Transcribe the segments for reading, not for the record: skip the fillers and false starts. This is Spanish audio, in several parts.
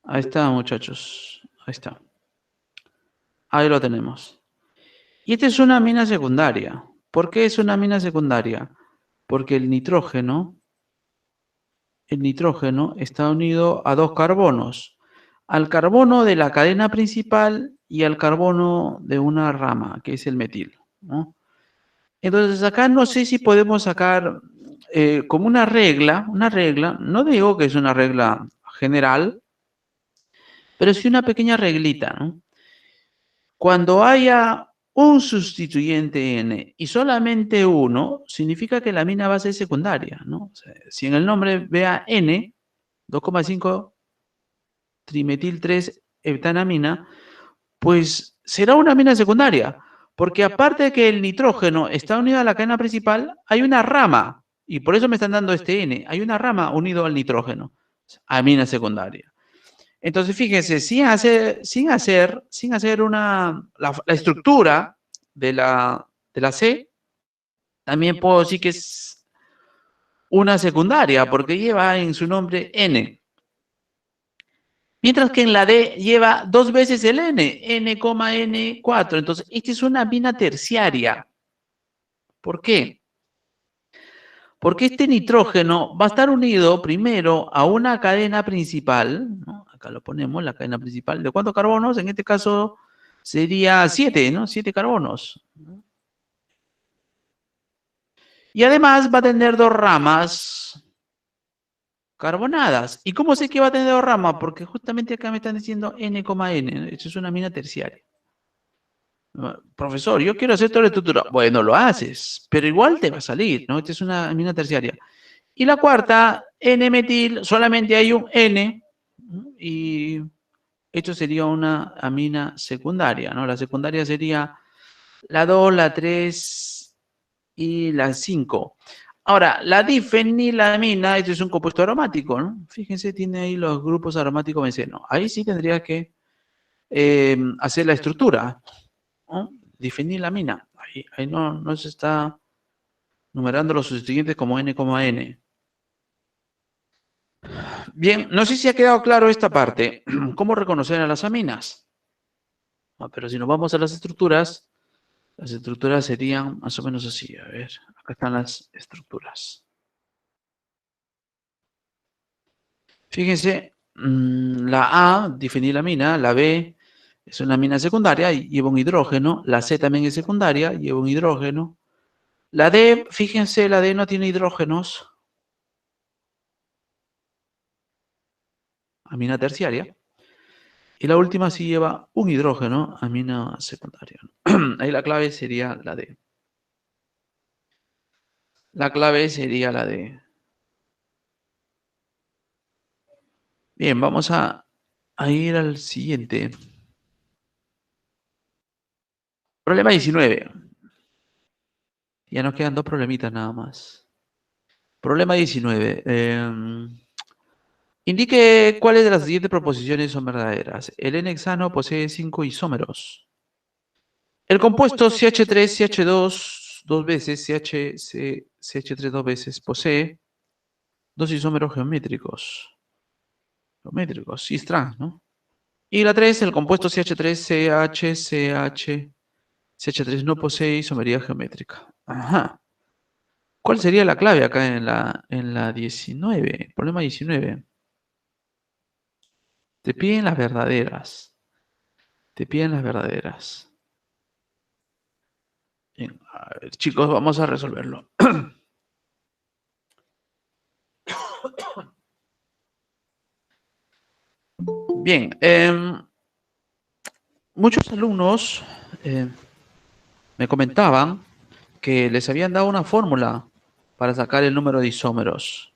Ahí está, muchachos. Ahí está. Ahí lo tenemos. Y esta es una amina secundaria. ¿Por qué es una amina secundaria? Porque el nitrógeno está unido a dos carbonos. Al carbono de la cadena principal y al carbono de una rama, que es el metil, ¿no? Entonces acá no sé si podemos sacar como una regla, no digo que es una regla general, pero sí una pequeña reglita, ¿no? Cuando haya un sustituyente N y solamente uno, significa que la amina va a ser secundaria, ¿no? O sea, si en el nombre vea N, 2,5 trimetil 3 heptanamina, pues será una amina secundaria, porque aparte de que el nitrógeno está unido a la cadena principal, hay una rama, y por eso me están dando este N, hay una rama unido al nitrógeno, amina secundaria. Entonces, fíjense, sin hacer la estructura de la C, también puedo decir que es una secundaria, porque lleva en su nombre N. Mientras que en la D lleva dos veces el N, N,N4. Entonces, esta es una amina terciaria. ¿Por qué? Porque este nitrógeno va a estar unido primero a una cadena principal, ¿no? Acá lo ponemos, la cadena principal. ¿De cuántos carbonos? En este caso sería 7, ¿no? 7 carbonos. Y además va a tener dos ramas carbonadas. ¿Y cómo sé que va a tener dos ramas? Porque justamente acá me están diciendo N,N. Esto es una amina terciaria. Profesor, yo quiero hacer toda la estructura. Bueno, lo haces, pero igual te va a salir, ¿no? Esta es una amina terciaria. Y la cuarta, N-metil, solamente hay un N, ¿no? Y esto sería una amina secundaria, ¿no? La secundaria sería la 2, la 3 y la 5. Ahora, la difenilamina, esto es un compuesto aromático, ¿no? Fíjense, tiene ahí los grupos aromáticos benceno. Ahí sí tendría que hacer la estructura, ¿no? Difenilamina. Ahí no se está numerando los sustituyentes como N,N. Bien, no sé si ha quedado claro esta parte. ¿Cómo reconocer a las aminas? Pero si nos vamos a las estructuras serían más o menos así. A ver, acá están las estructuras. Fíjense, la A, difenilamina, la B es una amina secundaria y lleva un hidrógeno. La C también es secundaria, lleva un hidrógeno. La D, fíjense, la D no tiene hidrógenos. Amina terciaria. Y la última sí lleva un hidrógeno, amina secundaria. Ahí la clave sería la D. La clave sería la D. Bien, vamos a ir al siguiente. Problema 19. Ya nos quedan dos problemitas nada más. Problema 19. Indique cuáles de las siguientes proposiciones son verdaderas. El N-hexano posee 5 isómeros. El compuesto CH3, CH2 dos veces, CH3 dos veces, posee dos isómeros geométricos. Cis trans, ¿no? Y la 3, el compuesto CH3, CH3 no posee isomería geométrica. Ajá. ¿Cuál sería la clave acá en la 19? Problema 19. Te piden las verdaderas. Te piden las verdaderas. Bien, a ver, chicos, vamos a resolverlo. Bien, muchos alumnos me comentaban que les habían dado una fórmula para sacar el número de isómeros.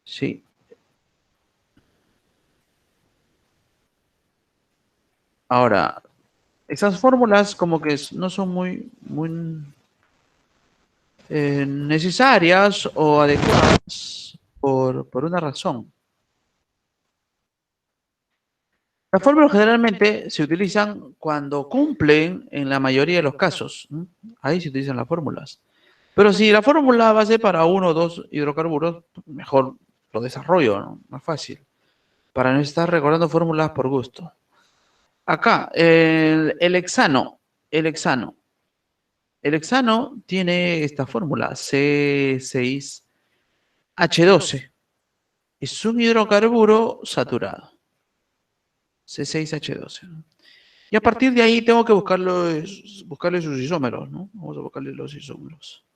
Sí. Ahora, esas fórmulas como que no son muy necesarias o adecuadas por una razón. Las fórmulas generalmente se utilizan cuando cumplen en la mayoría de los casos, ¿no? Ahí se utilizan las fórmulas. Pero si la fórmula va a ser para uno o dos hidrocarburos, mejor lo desarrollo, ¿no? Más fácil. para no estar recordando fórmulas por gusto. Acá, el hexano. El hexano. El hexano tiene esta fórmula, C6H12. Es un hidrocarburo saturado. C6H12. Y a partir de ahí tengo que buscarle sus isómeros, ¿no? Vamos a buscarle los isómeros.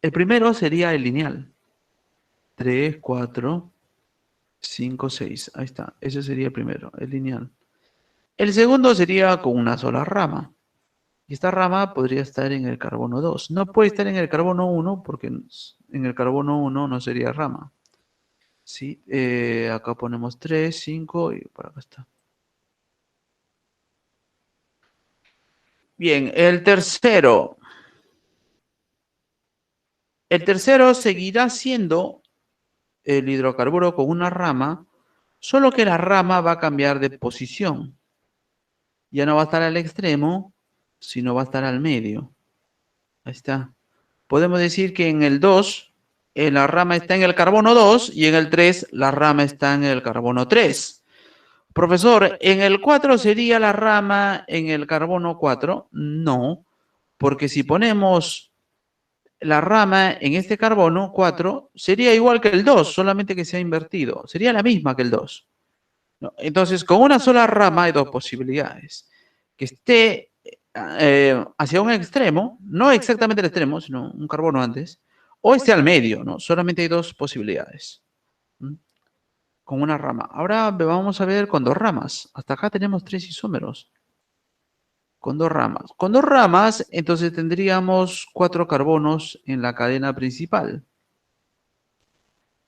El primero sería el lineal. 3, 4, 5, 6. Ahí está. Ese sería el primero, el lineal. El segundo sería con una sola rama. Y esta rama podría estar en el carbono 2. No puede estar en el carbono 1 porque en el carbono 1 no sería rama. ¿Sí? Acá ponemos 3, 5 y por acá está. Bien, el tercero. El tercero seguirá siendo el hidrocarburo con una rama, solo que la rama va a cambiar de posición. Ya no va a estar al extremo, sino va a estar al medio. Ahí está. Podemos decir que en el 2, la rama está en el carbono 2 y en el 3 la rama está en el carbono 3. Profesor, ¿en el 4 sería la rama en el carbono 4? No, porque si ponemos la rama en este carbono 4, sería igual que el 2, solamente que se ha invertido. Sería la misma que el 2. ¿No? Entonces, con una sola rama hay dos posibilidades. Que esté hacia un extremo, no exactamente el extremo, sino un carbono antes, o esté al medio, ¿no? Solamente hay dos posibilidades. ¿Mm? Con una rama. Ahora vamos a ver con dos ramas. Hasta acá tenemos 3 isómeros. Con dos ramas. Con dos ramas, entonces tendríamos 4 carbonos en la cadena principal.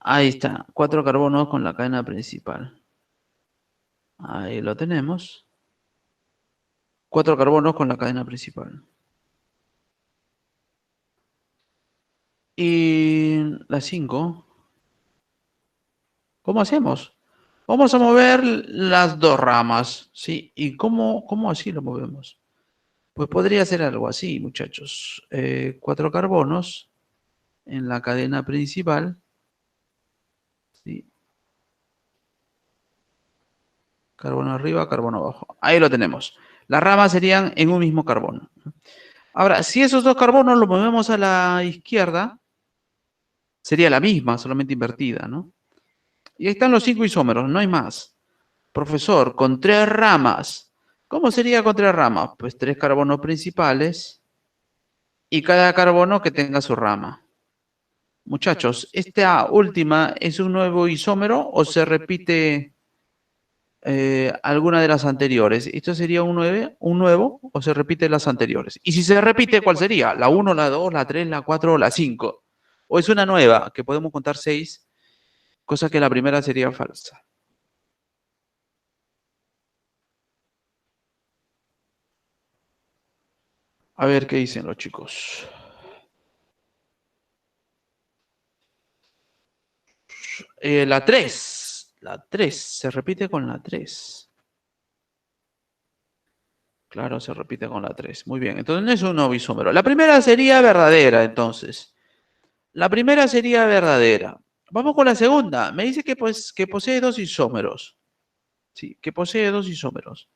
Ahí está, 4 carbonos con la cadena principal. Ahí lo tenemos. 4 carbonos con la cadena principal. Y la 5. ¿Cómo hacemos? Vamos a mover las dos ramas, ¿sí? ¿Y cómo así lo movemos? Pues podría ser algo así, muchachos. 4 carbonos en la cadena principal, ¿sí? Carbono arriba, carbono abajo. Ahí lo tenemos. Las ramas serían en un mismo carbono. Ahora, si esos dos carbonos los movemos a la izquierda, sería la misma, solamente invertida, ¿no? Y ahí están los 5 isómeros, no hay más. Profesor, con 3 ramas. ¿Cómo sería con 3 ramas? Pues 3 carbonos principales y cada carbono que tenga su rama. Muchachos, ¿esta última es un nuevo isómero o se repite alguna de las anteriores? ¿Esto sería un nuevo o se repite las anteriores? Y si se repite, ¿cuál sería? ¿La 1, la 2, la 3, la 4 o la 5? ¿O es una nueva que podemos contar 6, cosa que la primera sería falsa? A ver qué dicen los chicos. La 3. La 3. Se repite con la 3. Claro, se repite con la 3. Muy bien. Entonces no es un nuevo isómero. La primera sería verdadera, entonces. La primera sería verdadera. Vamos con la segunda. Me dice que, pues, que posee 2 isómeros. Sí, que posee 2 isómeros.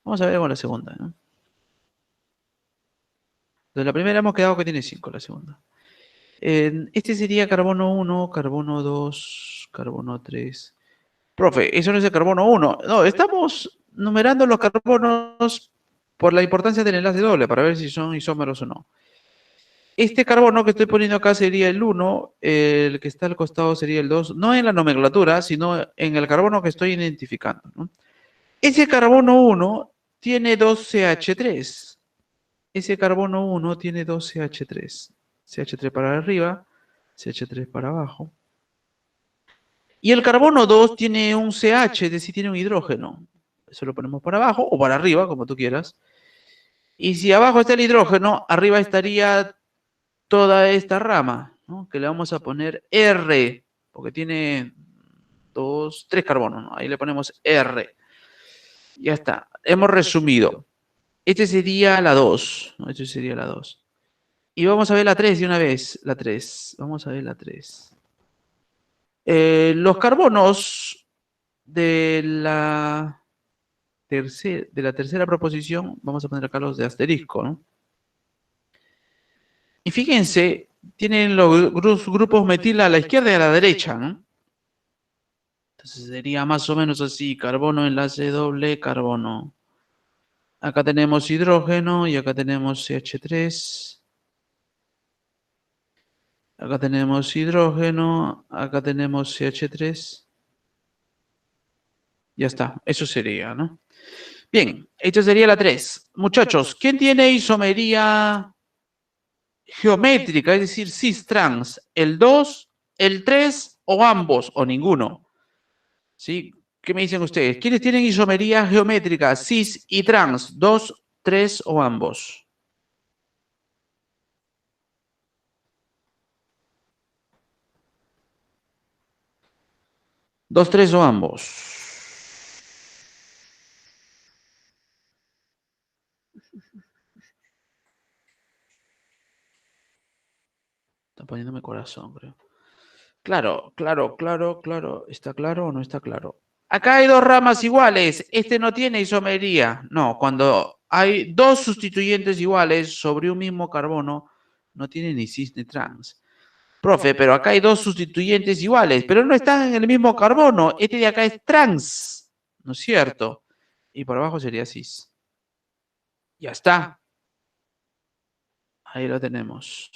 Vamos a ver con la segunda, ¿no? De la primera hemos quedado que tiene 5, la segunda. Este sería carbono 1, carbono 2, carbono 3. Profe, eso no es el carbono 1. No, estamos numerando los carbonos por la importancia del enlace doble, para ver si son isómeros o no. Este carbono que estoy poniendo acá sería el 1, el que está al costado sería el 2, no en la nomenclatura, sino en el carbono que estoy identificando, ¿no? Ese carbono 1 tiene 2 CH3. Ese carbono 1 tiene 2 CH3. CH3 para arriba, CH3 para abajo. Y el carbono 2 tiene un CH, es decir, tiene un hidrógeno. Eso lo ponemos para abajo o para arriba, como tú quieras. Y si abajo está el hidrógeno, arriba estaría toda esta rama, ¿no? Que le vamos a poner R, porque tiene 2, 3 carbonos, ¿no? Ahí le ponemos R. Ya está, hemos resumido. Este sería la 2, ¿no? Este sería la 2. Y vamos a ver la 3 de una vez, la 3. Vamos a ver la 3. Los carbonos de la tercera proposición, vamos a poner acá los de asterisco, ¿no? Y fíjense, tienen los grupos metil a la izquierda y a la derecha, ¿no? Entonces sería más o menos así, carbono, enlace doble, carbono. Acá tenemos hidrógeno y acá tenemos CH3. Acá tenemos hidrógeno, acá tenemos CH3. Ya está, eso sería, ¿no? Bien, esta sería la 3. Muchachos, ¿quién tiene isomería geométrica, es decir, cis-trans? ¿El 2, el 3 o ambos o ninguno? ¿Sí? ¿Qué me dicen ustedes? ¿Quiénes tienen isomería geométrica, cis y trans? ¿2, 3 o ambos? 2, 3 o ambos. Está poniéndome corazón, creo. Claro, claro, claro, claro. ¿Está claro o no está claro? Acá hay dos ramas iguales. Este no tiene isomería. No, cuando hay dos sustituyentes iguales sobre un mismo carbono, no tiene ni cis ni trans. Profe, pero acá hay dos sustituyentes iguales, pero no están en el mismo carbono. Este de acá es trans, ¿no es cierto? Y por abajo sería cis. Ya está. Ahí lo tenemos.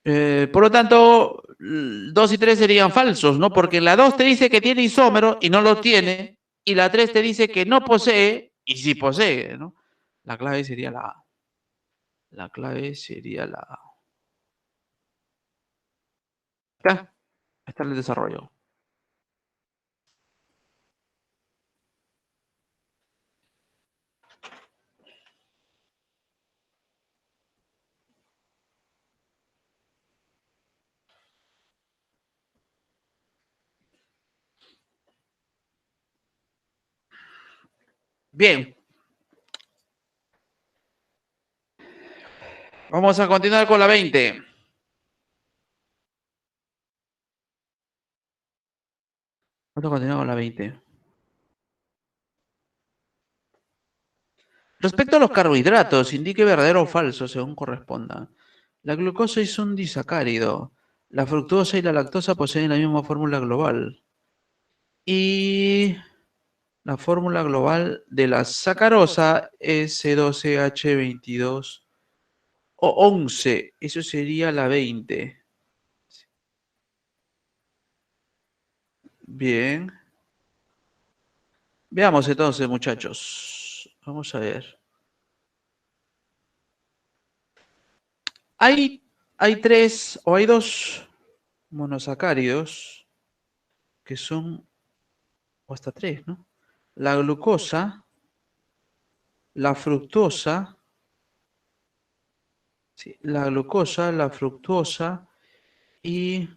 Por lo tanto, 2 y 3 serían falsos, ¿no? Porque la 2 te dice que tiene isómero y no lo tiene, y la 3 te dice que no posee y sí posee, ¿no? La clave sería la A. La clave sería la A. Acá está el desarrollo. Bien, vamos a continuar con la 20. Vamos a continuar con la 20. Respecto a los carbohidratos, indique verdadero o falso según corresponda. La glucosa es un disacárido. La fructosa y la lactosa poseen la misma fórmula global. Y la fórmula global de la sacarosa es C12H22 o 11. Eso sería la 20. Bien. Veamos entonces, muchachos. Vamos a ver. Hay, hay tres o hay dos monosacáridos que son, o hasta tres, ¿no? La glucosa, la fructosa, sí, la fructosa y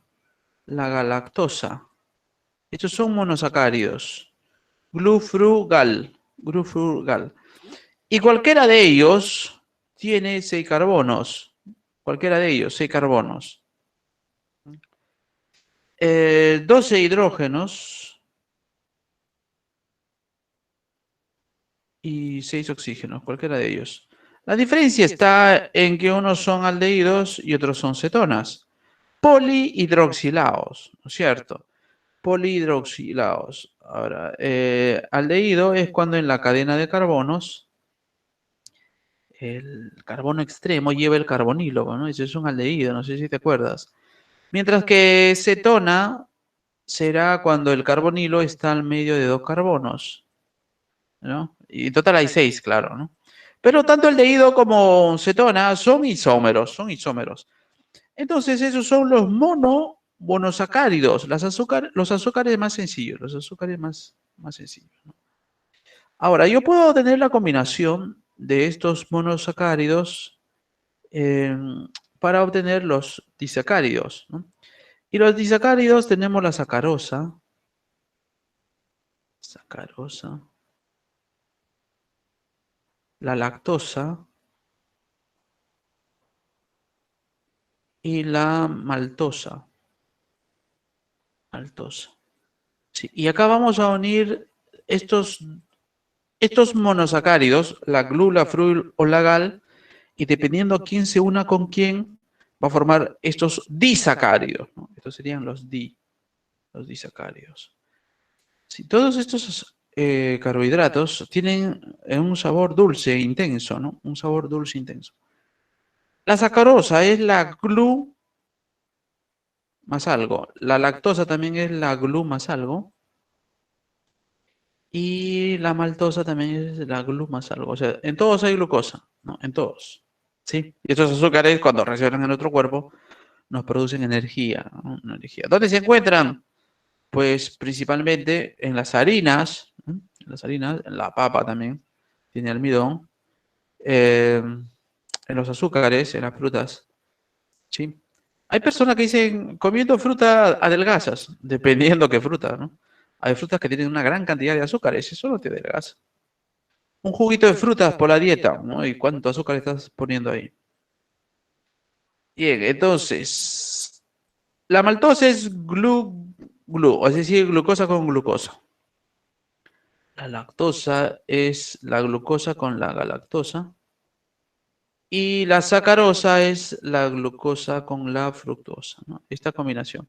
la galactosa. Estos son monosacáridos. Glufrugal. Y cualquiera de ellos tiene 6 carbonos. Cualquiera de ellos, 6 carbonos. 12 hidrógenos y 6 oxígenos, cualquiera de ellos. La diferencia está en que unos son aldehídos y otros son cetonas. Polihidroxilados, ¿no es cierto? Polihidroxilados. Ahora, aldehído es cuando en la cadena de carbonos el carbono extremo lleva el carbonilo, ¿no? Ese es un aldehído, no sé si te acuerdas. Mientras que cetona será cuando el carbonilo está al medio de dos carbonos, ¿no? Y en total hay 6, claro, ¿no? Pero tanto aldehído como cetona son isómeros, son isómeros. Entonces esos son los monosacáridos, los azúcares más sencillos, los azúcares más sencillos, ¿no? Ahora, yo puedo tener la combinación de estos monosacáridos eh, para obtener los disacáridos, ¿no? Y los disacáridos tenemos la sacarosa, la lactosa y la maltosa. maltosa. Sí, y acá vamos a unir estos monosacáridos, la glu, la frul o la gal, y dependiendo quién se una con quién, va a formar estos disacáridos, ¿no? Estos serían los disacáridos. Sí, todos estos carbohidratos tienen un sabor dulce intenso, ¿no? Un sabor dulce intenso. La sacarosa es la glu más algo. La lactosa también es la glu más algo. Y la maltosa también es la glu más algo. O sea, en todos hay glucosa, ¿no? En todos. ¿Sí? Y estos azúcares, cuando reaccionan en nuestro cuerpo, nos producen energía, ¿no? Una energía. ¿Dónde se encuentran? Pues principalmente en las harinas, ¿no? En las harinas, en la papa también tiene almidón, en los azúcares, en las frutas, ¿sí? Hay personas que dicen, comiendo fruta adelgazas, dependiendo qué fruta, ¿no? Hay frutas que tienen una gran cantidad de azúcares, eso no te adelgaza. Un juguito de frutas por la dieta, ¿no? ¿Y cuánto azúcar estás poniendo ahí? Bien, entonces, la maltosa es glu, es decir, glucosa con glucosa. La lactosa es la glucosa con la galactosa. Y la sacarosa es la glucosa con la fructosa, ¿no? Esta combinación.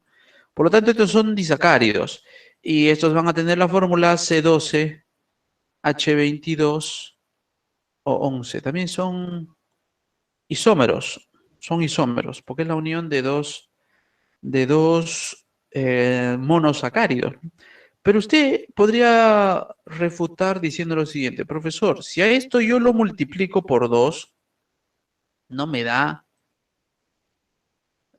Por lo tanto, estos son disacáridos. Y estos van a tener la fórmula C12, H22 o 11. También isómeros. Son isómeros, porque es la unión de dos monosacáridos. Pero usted podría refutar diciendo lo siguiente, profesor, si a esto yo lo multiplico por 2, no me da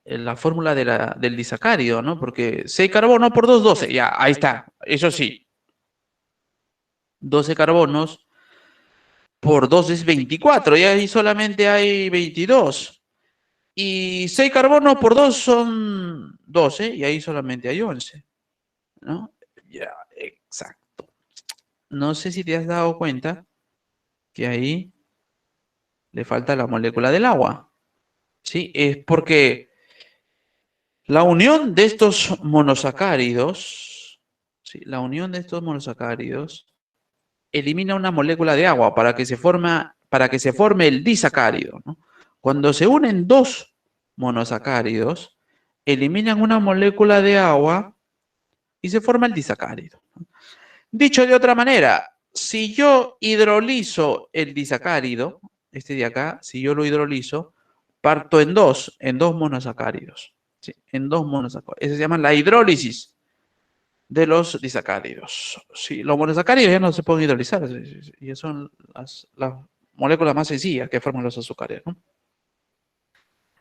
la fórmula del disacárido, ¿no? Porque 6 carbono por 2, 12. Ya, ahí está. Eso sí, 12 carbonos por 2 es 24. Y ahí solamente hay 22. Y 6 carbonos por 2 son 12. Y ahí solamente hay 11. ¿No? Ya, exacto. No sé si te has dado cuenta que ahí le falta la molécula del agua. ¿Sí? Es porque la unión de estos monosacáridos, ¿sí? La unión de estos monosacáridos elimina una molécula de agua para que se forme el disacárido, ¿no? Cuando se unen dos monosacáridos, eliminan una molécula de agua y se forma el disacárido. Dicho de otra manera, si yo hidrolizo el disacárido, este de acá, si yo lo hidrolizo, parto en dos monosacáridos. ¿Sí? En dos monosacáridos. Eso se llama la hidrólisis de los disacáridos. Sí, los monosacáridos ya no se pueden hidrolizar, y son las moléculas más sencillas que forman los azúcares, ¿no?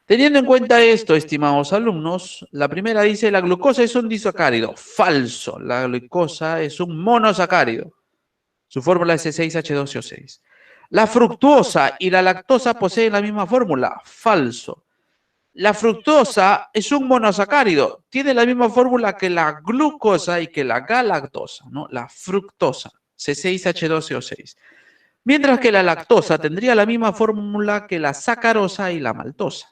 Teniendo en cuenta esto, estimados alumnos, la primera dice la glucosa es un disacárido. Falso, la glucosa es un monosacárido. Su fórmula es C6H12O6. La fructuosa y la lactosa poseen la misma fórmula. Falso. La fructosa es un monosacárido. Tiene la misma fórmula que la glucosa y que la galactosa, ¿no? La fructosa, C6H12O6. Mientras que la lactosa tendría la misma fórmula que la sacarosa y la maltosa.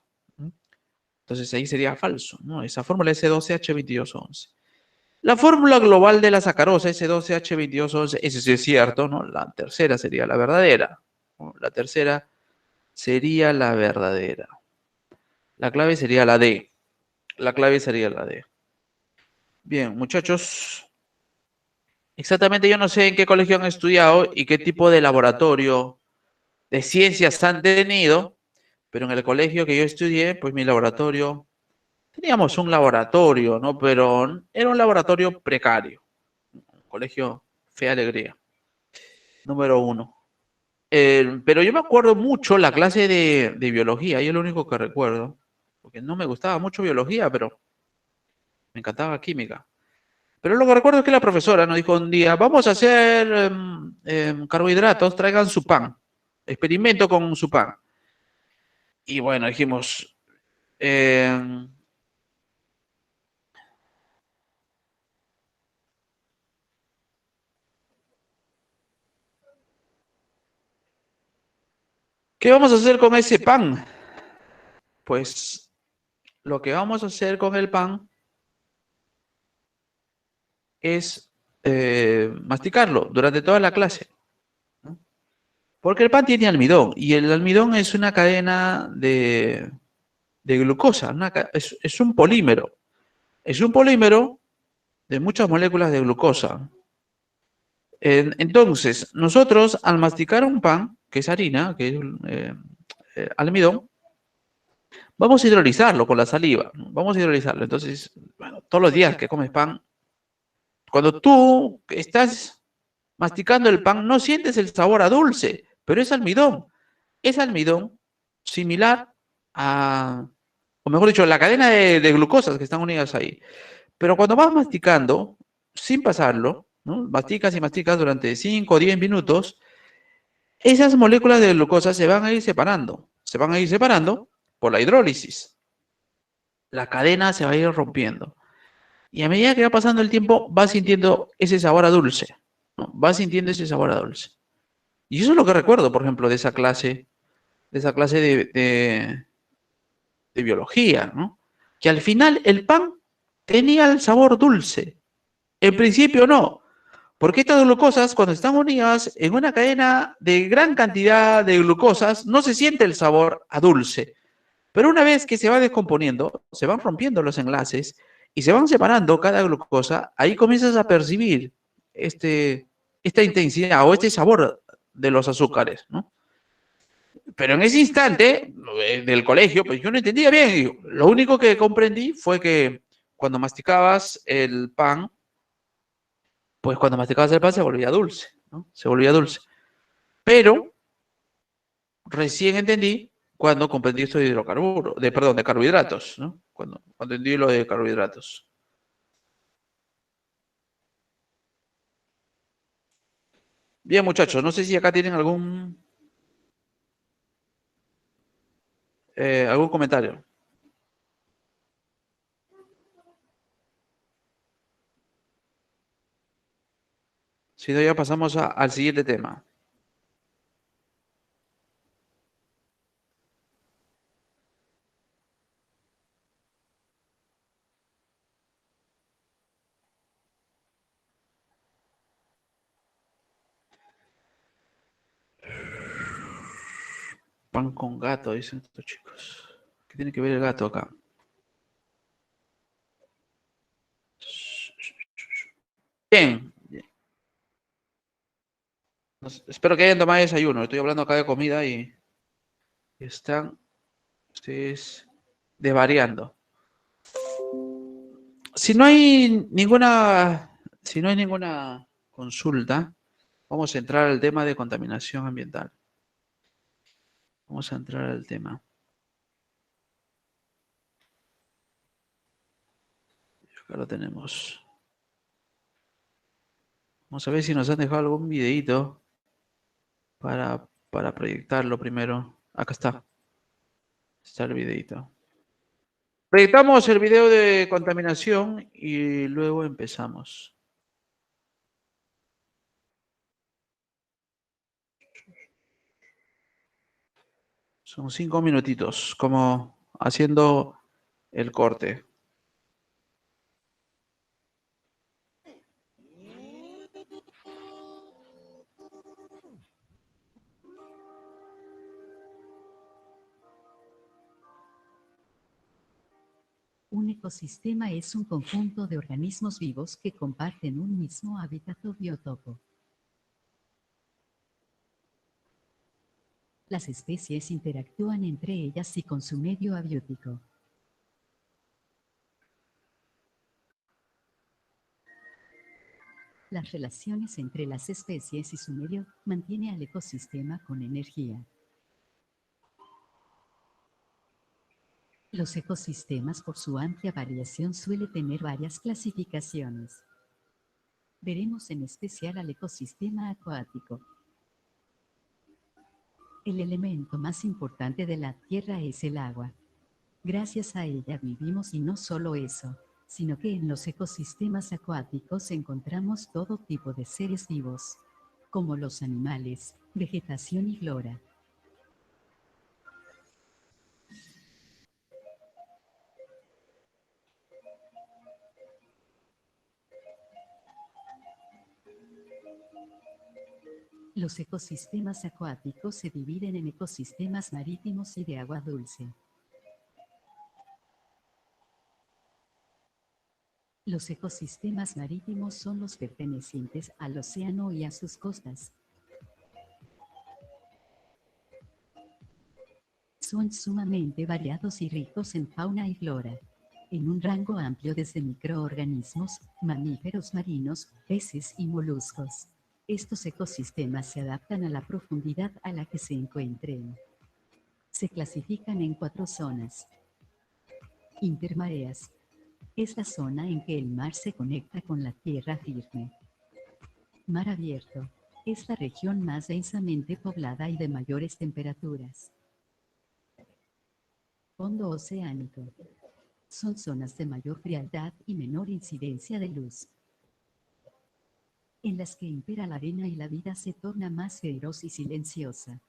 Entonces ahí sería falso, ¿no? Esa fórmula es C12H22O11. La fórmula global de la sacarosa S12H22O11, ese sí es cierto, ¿no? La tercera sería la verdadera, ¿no? La tercera sería la verdadera. La clave sería la D. La clave sería la D. Bien, muchachos, exactamente yo no sé en qué colegio han estudiado y qué tipo de laboratorio de ciencias han tenido, pero en el colegio que yo estudié, pues mi laboratorio, teníamos un laboratorio, ¿no? Pero era un laboratorio precario. Un colegio Fe Alegría, número 1. Pero yo me acuerdo mucho la clase de biología, y es lo único que recuerdo, porque no me gustaba mucho biología, pero me encantaba química. Pero lo que recuerdo es que la profesora nos dijo un día, vamos a hacer carbohidratos, traigan su pan, experimento con su pan. Y bueno, dijimos, ¿qué vamos a hacer con ese pan? Pues lo que vamos a hacer con el pan es masticarlo durante toda la clase, ¿no? Porque el pan tiene almidón y el almidón es una cadena de glucosa, es un polímero. Es un polímero de muchas moléculas de glucosa. Entonces, nosotros al masticar un pan, que es harina, que es almidón, vamos a hidrolizarlo con la saliva, ¿no? Vamos a hidrolizarlo. Entonces, bueno, todos los días que comes pan, cuando tú estás masticando el pan, no sientes el sabor a dulce, pero es almidón. Es almidón similar a, o mejor dicho, la cadena de glucosas que están unidas ahí. Pero cuando vas masticando, sin pasarlo, ¿no? Masticas y masticas durante 5 o 10 minutos, esas moléculas de glucosa se van a ir separando. Se van a ir separando por la hidrólisis. La cadena se va a ir rompiendo. Y a medida que va pasando el tiempo, vas sintiendo ese sabor a dulce, ¿no? Vas sintiendo ese sabor a dulce. Y eso es lo que recuerdo, por ejemplo, de esa clase de biología, ¿no? Que al final el pan tenía el sabor dulce. En principio no, porque estas glucosas, cuando están unidas en una cadena de gran cantidad de glucosas, no se siente el sabor a dulce. Pero una vez que se va descomponiendo, se van rompiendo los enlaces y se van separando cada glucosa, ahí comienzas a percibir esta intensidad o este sabor de los azúcares, ¿no? Pero en ese instante del colegio, pues yo no entendía bien. Y lo único que comprendí fue que cuando masticabas el pan, pues cuando masticabas el pan se volvía dulce, ¿no? Se volvía dulce. Pero recién entendí cuando comprendí esto de hidrocarburos, perdón, de carbohidratos, ¿no? Cuando entendí lo de carbohidratos. Bien, muchachos, no sé si acá tienen algún comentario. Si no, ya pasamos al siguiente tema. Pan con gato, dicen estos chicos. ¿Qué tiene que ver el gato acá? Bien, espero que hayan tomado desayuno. Estoy hablando acá de comida y están ustedes desvariando. Si no hay si no hay ninguna consulta, vamos a entrar al tema de contaminación ambiental. Vamos a entrar al tema. Acá lo tenemos. Vamos a ver si nos han dejado algún videito para proyectarlo primero. Acá está. Está el videito. Proyectamos el video de contaminación y luego empezamos. Son 5 minutitos, como haciendo el corte. Un ecosistema es un conjunto de organismos vivos que comparten un mismo hábitat o biotopo. Las especies interactúan entre ellas y con su medio abiótico. Las relaciones entre las especies y su medio mantiene al ecosistema con energía. Los ecosistemas, por su amplia variación, suelen tener varias clasificaciones. Veremos en especial al ecosistema acuático. El elemento más importante de la Tierra es el agua. Gracias a ella vivimos y no solo eso, sino que en los ecosistemas acuáticos encontramos todo tipo de seres vivos, como los animales, vegetación y flora. Los ecosistemas acuáticos se dividen en ecosistemas marítimos y de agua dulce. Los ecosistemas marítimos son los pertenecientes al océano y a sus costas. Son sumamente variados y ricos en fauna y flora, en un rango amplio desde microorganismos, mamíferos marinos, peces y moluscos. Estos ecosistemas se adaptan a la profundidad a la que se encuentren. Se clasifican en 4 zonas. Intermareas. Es la zona en que el mar se conecta con la tierra firme. Mar abierto. Es la región más densamente poblada y de mayores temperaturas. Fondo oceánico. Son zonas de mayor frialdad y menor incidencia de luz, en las que impera la arena y la vida se torna más feroz y silenciosa.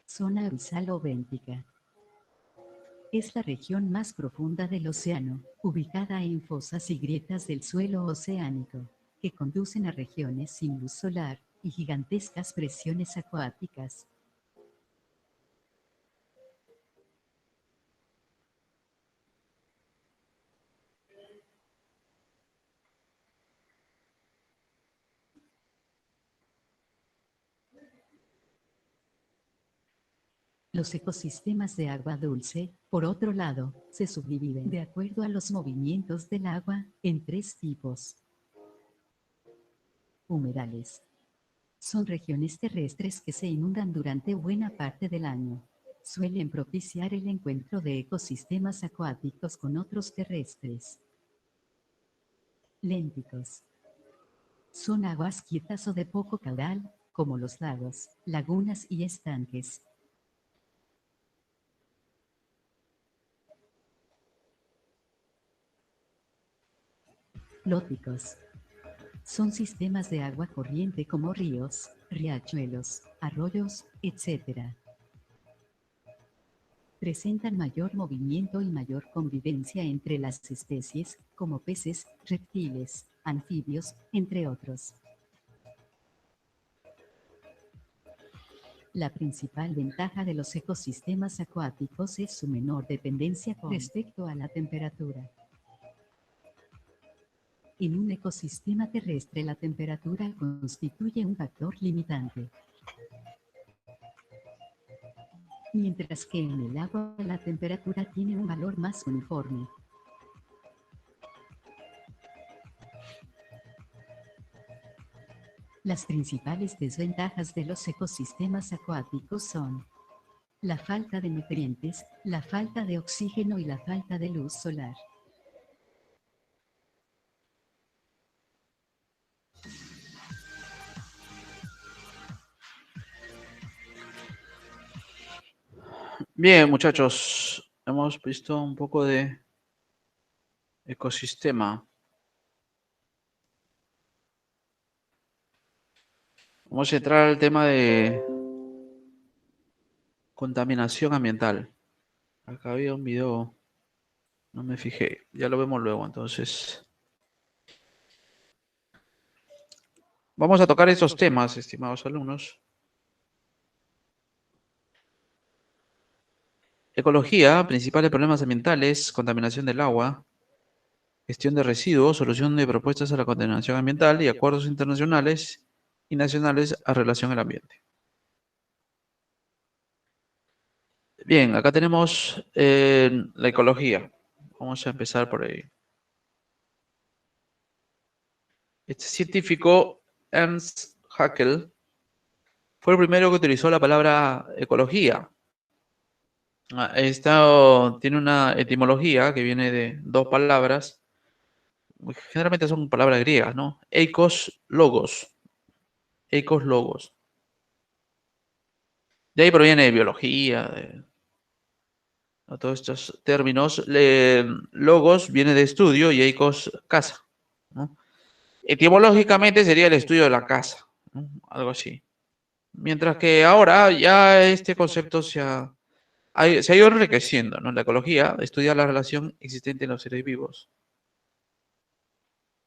Zona abisal o béltica. Es la región más profunda del océano, ubicada en fosas y grietas del suelo oceánico, que conducen a regiones sin luz solar y gigantescas presiones acuáticas. Los ecosistemas de agua dulce, por otro lado, se subdividen de acuerdo a los movimientos del agua en 3 tipos. Humedales. Son regiones terrestres que se inundan durante buena parte del año. Suelen propiciar el encuentro de ecosistemas acuáticos con otros terrestres. Lénticos. Son aguas quietas o de poco caudal, como los lagos, lagunas y estanques. Lóticos. Son sistemas de agua corriente como ríos, riachuelos, arroyos, etc. Presentan mayor movimiento y mayor convivencia entre las especies, como peces, reptiles, anfibios, entre otros. La principal ventaja de los ecosistemas acuáticos es su menor dependencia con respecto a la temperatura. En un ecosistema terrestre la temperatura constituye un factor limitante. Mientras que en el agua la temperatura tiene un valor más uniforme. Las principales desventajas de los ecosistemas acuáticos son la falta de nutrientes, la falta de oxígeno y la falta de luz solar. Bien, muchachos, hemos visto un poco de ecosistema. Vamos a entrar al tema de contaminación ambiental. Acá había un video, no me fijé, ya lo vemos luego, entonces. Vamos a tocar estos temas, estimados alumnos. Ecología, principales problemas ambientales, contaminación del agua, gestión de residuos, solución de propuestas a la contaminación ambiental y acuerdos internacionales y nacionales a relación al ambiente. Bien, acá tenemos la ecología. Vamos a empezar por ahí. Este científico, Ernst Haeckel, fue el primero que utilizó la palabra ecología. Esta tiene una etimología que viene de 2 palabras. Generalmente son palabras griegas, ¿no? Eikos, logos. Eikos, logos. De ahí proviene de biología, de todos estos términos. Logos viene de estudio y eikos, casa, ¿no? Etimológicamente sería el estudio de la casa, ¿no? Algo así. Mientras que ahora ya este concepto se ha se ha ido enriqueciendo, ¿no? La ecología estudia la relación existente en los seres vivos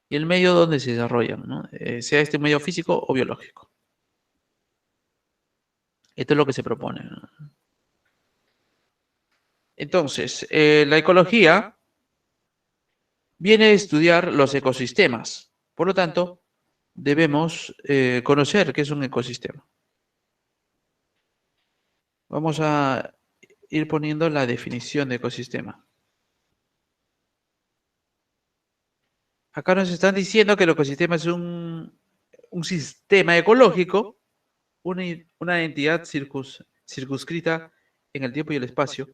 y el medio donde se desarrollan, ¿no? Sea este medio físico o biológico. Esto es lo que se propone, ¿no? Entonces, la ecología viene a estudiar los ecosistemas. Por lo tanto, debemos conocer qué es un ecosistema. Vamos a ir poniendo la definición de ecosistema. Acá nos están diciendo que el ecosistema es un sistema ecológico, una entidad circunscrita en el tiempo y el espacio,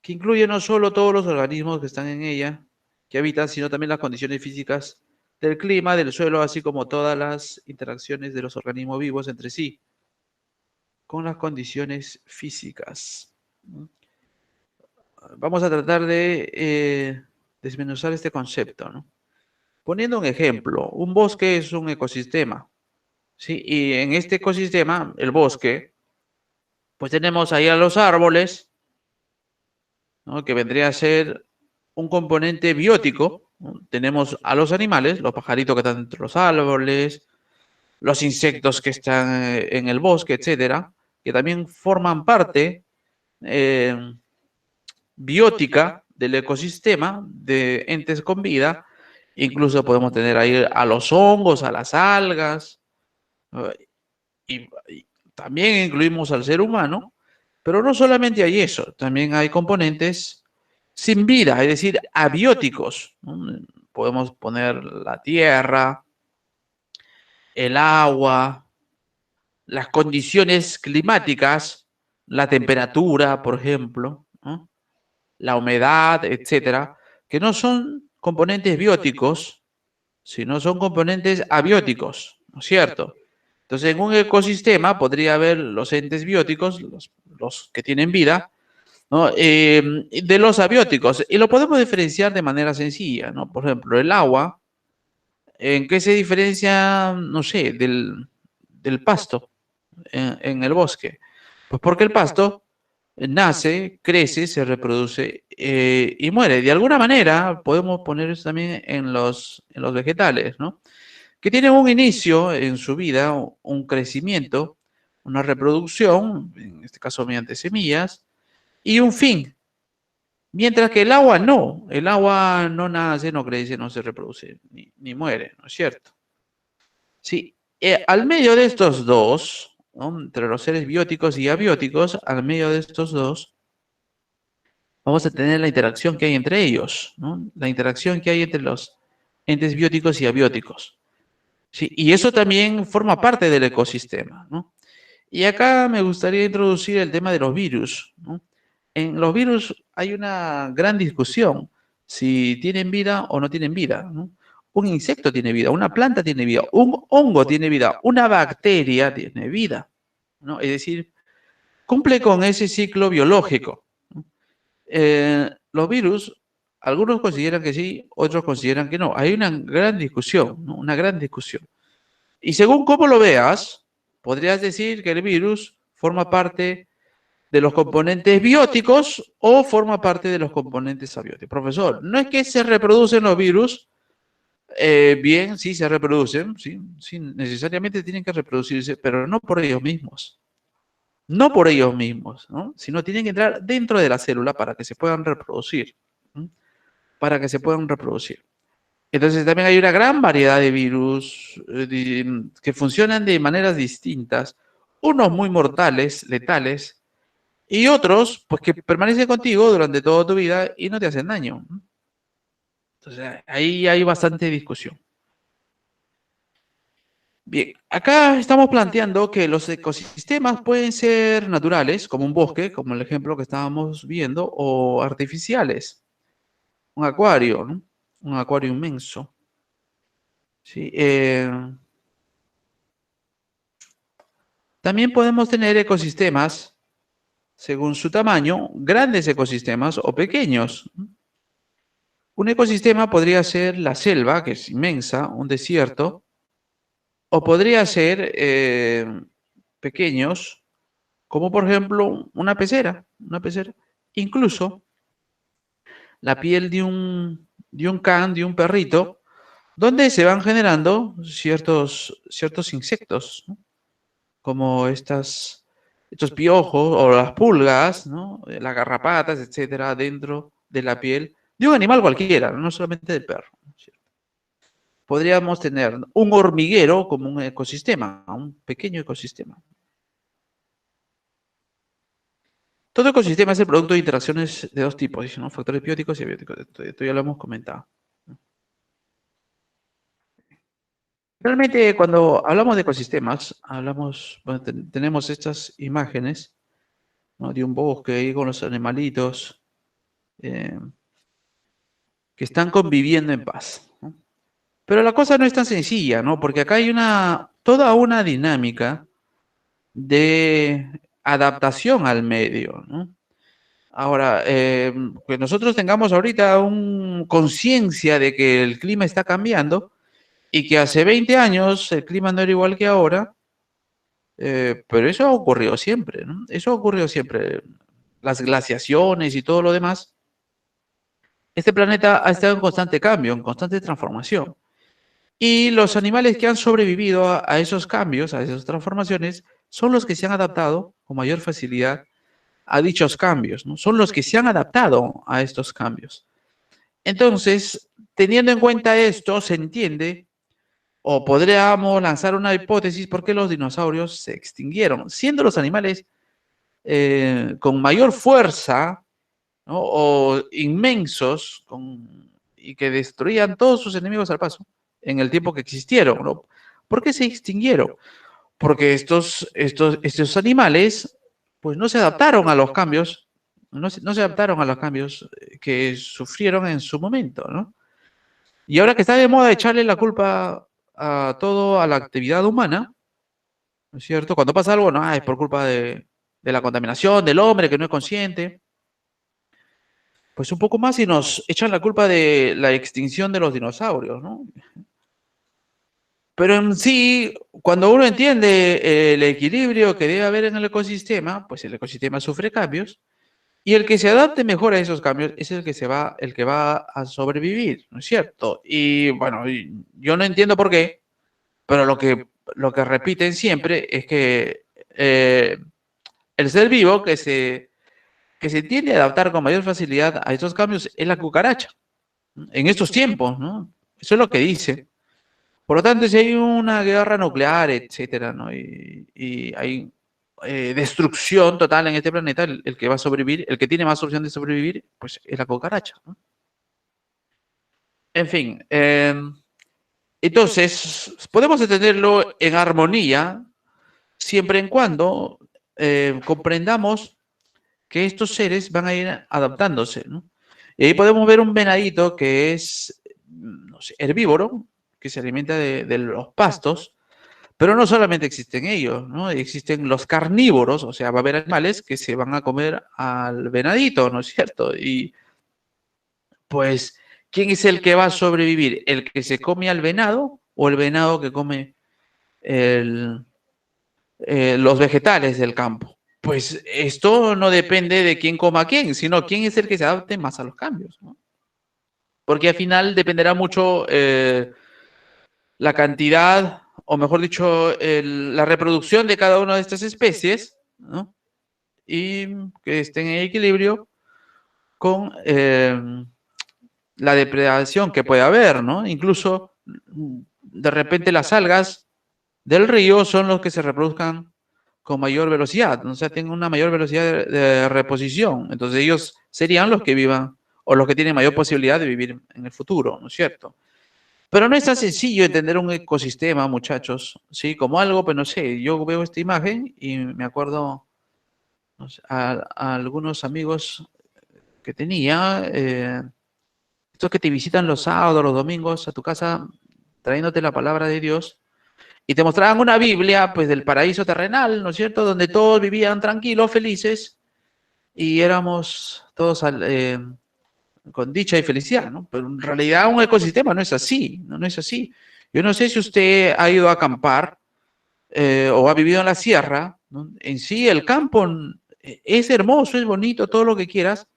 que incluye no solo todos los organismos que están en ella, que habitan, sino también las condiciones físicas del clima, del suelo, así como todas las interacciones de los organismos vivos entre sí, con las condiciones físicas. Vamos a tratar de desmenuzar este concepto, ¿no? Poniendo un ejemplo, un bosque es un ecosistema, ¿sí? Y en este ecosistema, el bosque, pues tenemos ahí a los árboles, ¿no? Que vendría a ser un componente biótico, ¿no? Tenemos a los animales, los pajaritos que están entre los árboles, los insectos que están en el bosque, etcétera, que también forman parte biótica del ecosistema de entes con vida. Incluso podemos tener ahí a los hongos, a las algas, y también incluimos al ser humano, pero no solamente hay eso, también hay componentes sin vida, es decir, abióticos, ¿no? Podemos poner la tierra, el agua, las condiciones climáticas, la temperatura, por ejemplo, ¿no? La humedad, etcétera, que no son componentes bióticos, sino son componentes abióticos, ¿no es cierto? Entonces, en un ecosistema podría haber los entes bióticos, los que tienen vida, ¿no? De los abióticos, y lo podemos diferenciar de manera sencilla, ¿no? Por ejemplo, el agua, ¿en qué se diferencia, no sé, del pasto en el bosque? Pues porque el pasto nace, crece, se reproduce y muere. De alguna manera podemos poner eso también en los vegetales, ¿no? Que tienen un inicio en su vida, un crecimiento, una reproducción, en este caso mediante semillas, y un fin. Mientras que el agua no nace, no crece, no se reproduce, ni muere, ¿no es cierto? Sí, al medio de estos dos, ¿no? Entre los seres bióticos y abióticos, al medio de estos dos, vamos a tener la interacción que hay entre ellos, ¿no? La interacción que hay entre los entes bióticos y abióticos. Sí, y eso también forma parte del ecosistema, ¿no? Y acá me gustaría introducir el tema de los virus, ¿no? En los virus hay una gran discusión si tienen vida o no tienen vida, ¿no? Un insecto tiene vida, una planta tiene vida, un hongo tiene vida, una bacteria tiene vida, ¿no? Es decir, cumple con ese ciclo biológico, ¿no? Los virus, algunos consideran que sí, otros consideran que no. Hay una gran discusión, ¿no? Una gran discusión. Y según cómo lo veas, podrías decir que el virus forma parte de los componentes bióticos o forma parte de los componentes abióticos. Profesor, no es que se reproducen los virus, bien, sí se reproducen, sí, sí, necesariamente tienen que reproducirse, pero no por ellos mismos. No por ellos mismos, ¿no? Sino tienen que entrar dentro de la célula para que se puedan reproducir. ¿No? Para que se puedan reproducir. Entonces también hay una gran variedad de virus que funcionan de maneras distintas, unos muy mortales, letales, y otros pues que permanecen contigo durante toda tu vida y no te hacen daño. Entonces ahí hay bastante discusión. Bien, acá estamos planteando que los ecosistemas pueden ser naturales, como un bosque, como el ejemplo que estábamos viendo, o artificiales, un acuario, ¿no? Un acuario inmenso. ¿Sí? También podemos tener ecosistemas, según su tamaño, grandes ecosistemas o pequeños. Un ecosistema podría ser la selva, que es inmensa, un desierto, o podría ser pequeños, como por ejemplo una pecera, incluso la piel de un can, de un perrito, donde se van generando ciertos insectos, ¿no? Como estos piojos o las pulgas, ¿no? Las garrapatas, etcétera, dentro de la piel de un animal cualquiera, no solamente del perro. Podríamos tener un hormiguero como un ecosistema, un pequeño ecosistema. Todo ecosistema es el producto de interacciones de dos tipos, ¿no? Factores bióticos y abióticos. Esto ya lo hemos comentado. Realmente, cuando hablamos de ecosistemas, bueno, tenemos estas imágenes, ¿no? De un bosque ahí con los animalitos eh, que están conviviendo en paz, ¿no? Pero la cosa no es tan sencilla, ¿no? Porque acá hay toda una dinámica de adaptación al medio, ¿no? Ahora, que nosotros tengamos ahorita conciencia de que el clima está cambiando y que hace 20 años el clima no era igual que ahora, pero eso ha ocurrido siempre, ¿no? Eso ha ocurrido siempre. Las glaciaciones y todo lo demás. Este planeta ha estado en constante cambio, en constante transformación. Y los animales que han sobrevivido a esos cambios, a esas transformaciones, son los que se han adaptado con mayor facilidad a dichos cambios, ¿no? Son los que se han adaptado a estos cambios. Entonces, teniendo en cuenta esto, se entiende, o podríamos lanzar una hipótesis, por qué los dinosaurios se extinguieron, siendo los animales con mayor fuerza, ¿no? O inmensos, y que destruían todos sus enemigos al paso, en el tiempo que existieron, ¿no? ¿Por qué se extinguieron? Porque estos animales, pues no se adaptaron a los cambios, no se adaptaron a los cambios que sufrieron en su momento, ¿no? Y ahora que está de moda echarle la culpa a todo a la actividad humana, ¿no es cierto? Cuando pasa algo, no, es por culpa de la contaminación, del hombre que no es consciente. Pues un poco más y nos echan la culpa de la extinción de los dinosaurios, ¿no? Pero en sí, cuando uno entiende el equilibrio que debe haber en el ecosistema, pues el ecosistema sufre cambios y el que se adapte mejor a esos cambios es el que va a sobrevivir, ¿no es cierto? Y bueno, yo no entiendo por qué, pero lo que repiten siempre es que el ser vivo que se tiende a adaptar con mayor facilidad a estos cambios es la cucaracha, ¿no? En estos tiempos, ¿no? Eso es lo que dice. Por lo tanto, si hay una guerra nuclear, etcétera, ¿no? Y hay destrucción total en este planeta, el que va a sobrevivir, el que tiene más opción de sobrevivir, pues es la cucaracha, ¿no? En fin, entonces, podemos entenderlo en armonía siempre en cuando comprendamos que estos seres van a ir adaptándose, ¿no? Y ahí podemos ver un venadito que es, no sé, herbívoro, que se alimenta de los pastos, pero no solamente existen ellos, ¿no? Existen los carnívoros, o sea, va a haber animales que se van a comer al venadito, ¿no es cierto? Y pues, ¿quién es el que va a sobrevivir? ¿El que se come al venado o el venado que come los vegetales del campo? Pues esto no depende de quién coma a quién, sino quién es el que se adapte más a los cambios, ¿no? Porque al final dependerá mucho la cantidad, o mejor dicho, la reproducción de cada una de estas especies, ¿no? Y que estén en equilibrio con la depredación que puede haber, ¿no? Incluso, de repente, las algas del río son los que se reproduzcan con mayor velocidad, ¿no? O sea, tienen una mayor velocidad de reposición. Entonces, ellos serían los que vivan o los que tienen mayor posibilidad de vivir en el futuro, ¿no es cierto? Pero no es tan sencillo entender un ecosistema, muchachos, ¿sí? Como algo, pues no sé, yo veo esta imagen y me acuerdo, no sé, a algunos amigos que tenía, estos que te visitan los sábados, los domingos a tu casa, trayéndote la palabra de Dios, y te mostraban una Biblia, pues del paraíso terrenal, ¿no es cierto? Donde todos vivían tranquilos, felices, y éramos todos con dicha y felicidad, ¿no? Pero en realidad un ecosistema no es así, no es así. Yo no sé si usted ha ido a acampar o ha vivido en la sierra, ¿no? En sí, el campo es hermoso, es bonito, todo lo que quieras,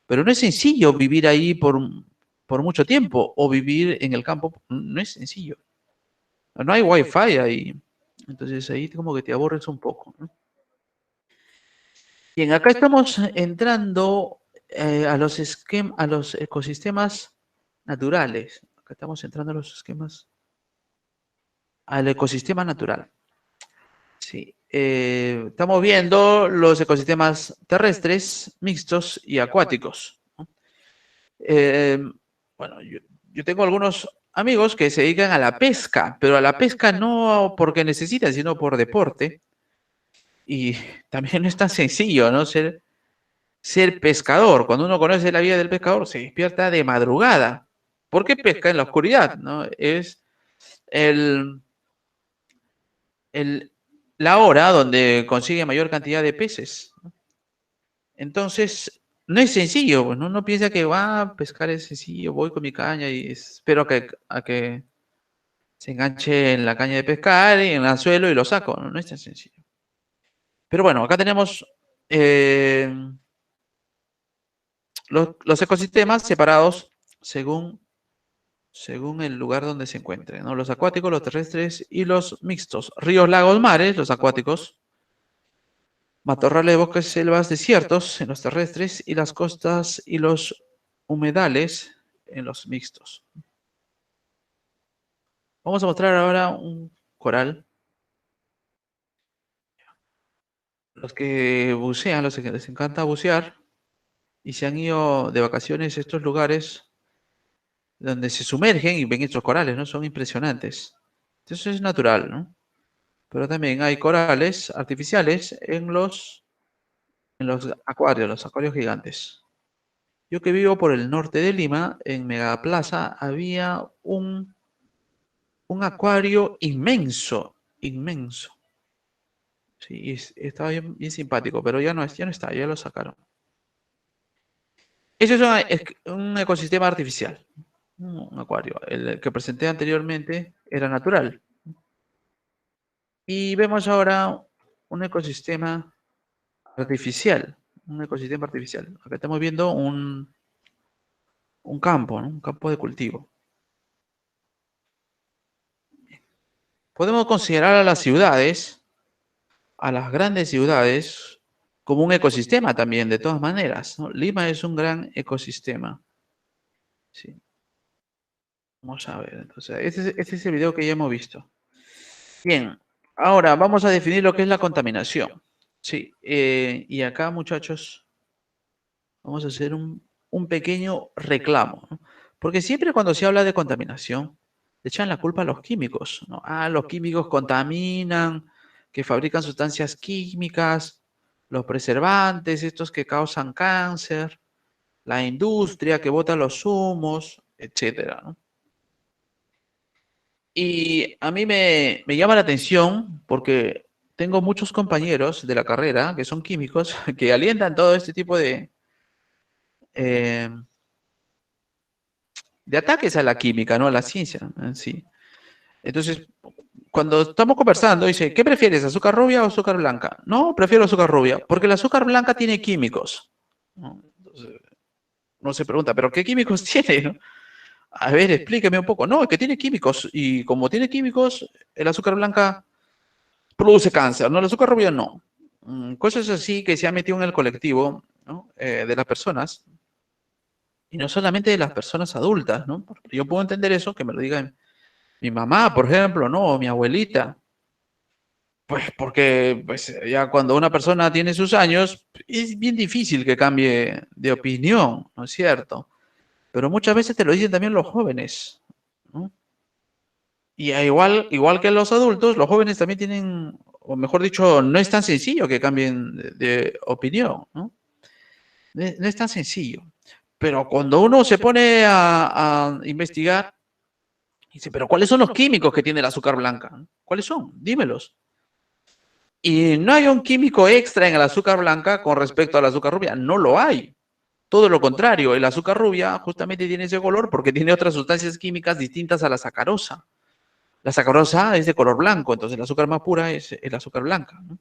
pero no es sencillo vivir ahí por mucho tiempo o vivir en el campo, no es sencillo. No hay wifi ahí, entonces ahí como que te aburres un poco, ¿no? Bien, acá estamos entrando a los ecosistemas naturales. Acá estamos entrando a los esquemas, al ecosistema natural. Sí. Estamos viendo los ecosistemas terrestres, mixtos y acuáticos, ¿no? Eh, bueno, yo tengo algunos amigos que se dedican a la pesca, pero a la pesca no porque necesitan, sino por deporte. Y también no es tan sencillo, ¿no? Ser pescador. Cuando uno conoce la vida del pescador, se despierta de madrugada. ¿Por qué pesca en la oscuridad? ¿No? Es el, el- la hora donde consigue mayor cantidad de peces. Entonces, no es sencillo, pues, ¿no? Uno piensa que va a pescar es sencillo, voy con mi caña y espero a que se enganche en la caña de pescar y en el anzuelo y lo saco. No, no es tan sencillo. Pero bueno, acá tenemos eh, los ecosistemas separados según el lugar donde se encuentren, ¿no? Los acuáticos, los terrestres y los mixtos. Ríos, lagos, mares, los acuáticos. Matorrales, bosques, selvas, desiertos en los terrestres y las costas y los humedales en los mixtos. Vamos a mostrar ahora un coral. Los que bucean, los que les encanta bucear y se han ido de vacaciones a estos lugares donde se sumergen y ven estos corales, ¿no? Son impresionantes. Eso es natural, ¿no? Pero también hay corales artificiales en los acuarios gigantes. Yo que vivo por el norte de Lima, en Megaplaza, había un acuario inmenso, inmenso. Sí, estaba bien, bien simpático, pero ya no está, ya lo sacaron. Ese es un ecosistema artificial, un acuario. El que presenté anteriormente era natural. Y vemos ahora un ecosistema artificial, un ecosistema artificial. Acá estamos viendo un campo, ¿no? Un campo de cultivo. Podemos considerar a las ciudades, a las grandes ciudades, como un ecosistema también, de todas maneras, ¿no? Lima es un gran ecosistema. Sí. Vamos a ver, entonces, este es el video que ya hemos visto. Bien, ahora vamos a definir lo que es la contaminación. Sí, y acá, muchachos, vamos a hacer un pequeño reclamo, ¿no? Porque siempre cuando se habla de contaminación, le echan la culpa a los químicos, ¿no? Ah, los químicos contaminan, que fabrican sustancias químicas, los preservantes, estos que causan cáncer, la industria que bota los humos, etcétera, ¿no? Y a mí me llama la atención porque tengo muchos compañeros de la carrera que son químicos que alientan todo este tipo eh, de ataques a la química, ¿no? A la ciencia en sí. Entonces, cuando estamos conversando, dice, ¿qué prefieres, azúcar rubia o azúcar blanca? No, prefiero azúcar rubia, porque el azúcar blanca tiene químicos, ¿no? Entonces, uno se pregunta, ¿pero qué químicos tiene, no? A ver, explíqueme un poco. No, es que tiene químicos, y como tiene químicos, el azúcar blanca produce cáncer, ¿no? El azúcar rubia no. Cosas así que se han metido en el colectivo, ¿no? De las personas, y no solamente de las personas adultas, ¿no? Yo puedo entender eso, que me lo digan mi mamá, por ejemplo, ¿no? O mi abuelita. Pues porque pues, ya cuando una persona tiene sus años, es bien difícil que cambie de opinión, ¿no es cierto? Pero muchas veces te lo dicen también los jóvenes, ¿no? Y igual que los adultos, los jóvenes también tienen, o mejor dicho, no es tan sencillo que cambien de opinión, ¿no? No es tan sencillo. Pero cuando uno se pone a investigar, dice, pero ¿cuáles son los químicos que tiene el azúcar blanca? ¿Cuáles son? Dímelos. Y no hay un químico extra en el azúcar blanca con respecto al azúcar rubia. No lo hay. Todo lo contrario, el azúcar rubia justamente tiene ese color porque tiene otras sustancias químicas distintas a la sacarosa. La sacarosa es de color blanco, entonces el azúcar más pura es el azúcar blanca, ¿no?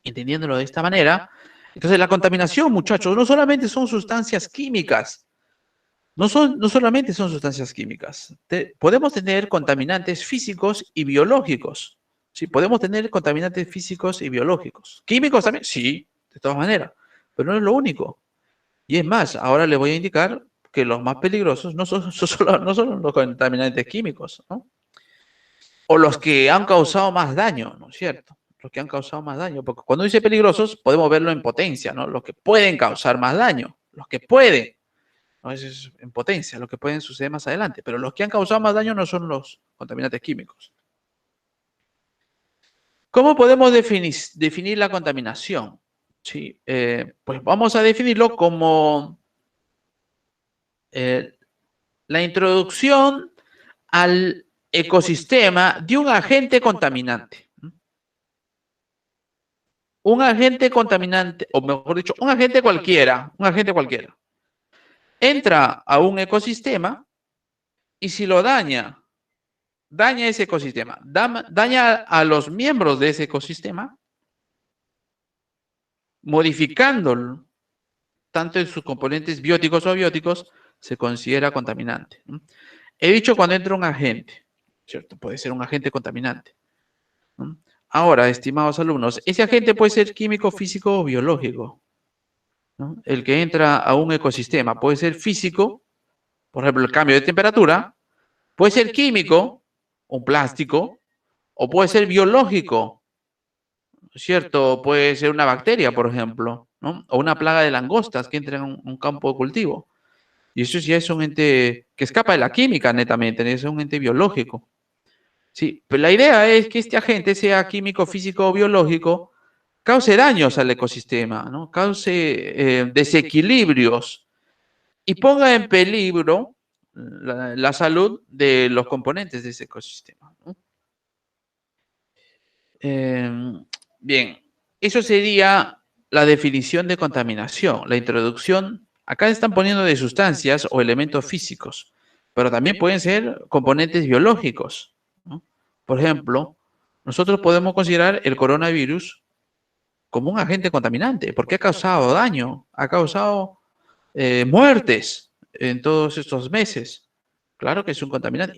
Entendiéndolo de esta manera, entonces la contaminación, muchachos, no solamente son sustancias químicas, no solamente son sustancias químicas. Podemos tener contaminantes físicos y biológicos. Sí, podemos tener contaminantes físicos y biológicos. ¿Químicos también? Sí, de todas maneras, pero no es lo único. Y es más, ahora le voy a indicar que los más peligrosos no son los contaminantes químicos, ¿no? O los que han causado más daño, ¿no es cierto? Los que han causado más daño, porque cuando dice peligrosos podemos verlo en potencia, ¿no? Los que pueden causar más daño, los que pueden, ¿no? Eso es en potencia, los que pueden suceder más adelante, pero los que han causado más daño no son los contaminantes químicos. ¿Cómo podemos definir la contaminación? Sí, pues vamos a definirlo como eh, la introducción al ecosistema de un agente contaminante. Un agente contaminante, o mejor dicho, un agente cualquiera, entra a un ecosistema y si lo daña ese ecosistema, daña a los miembros de ese ecosistema, modificándolo tanto en sus componentes bióticos o abióticos, se considera contaminante. He dicho cuando entra un agente, ¿cierto? Puede ser un agente contaminante. Ahora, estimados alumnos, ese agente puede ser químico, físico o biológico, ¿no? El que entra a un ecosistema puede ser físico, por ejemplo, el cambio de temperatura, puede ser químico, un plástico, o puede ser biológico, ¿cierto? Puede ser una bacteria, por ejemplo, ¿no? O una plaga de langostas que entra en un campo de cultivo. Y eso ya es un ente que escapa de la química, netamente, es un ente biológico. Sí, pero la idea es que este agente, sea químico, físico o biológico, cause daños al ecosistema, ¿no? Cause desequilibrios y ponga en peligro la salud de los componentes de ese ecosistema, ¿no? Bien, eso sería la definición de contaminación, la introducción. Acá están poniendo de sustancias o elementos físicos, pero también pueden ser componentes biológicos, ¿no? Por ejemplo, nosotros podemos considerar el coronavirus como un agente contaminante, porque ha causado daño, ha causado muertes en todos estos meses. Claro que es un contaminante.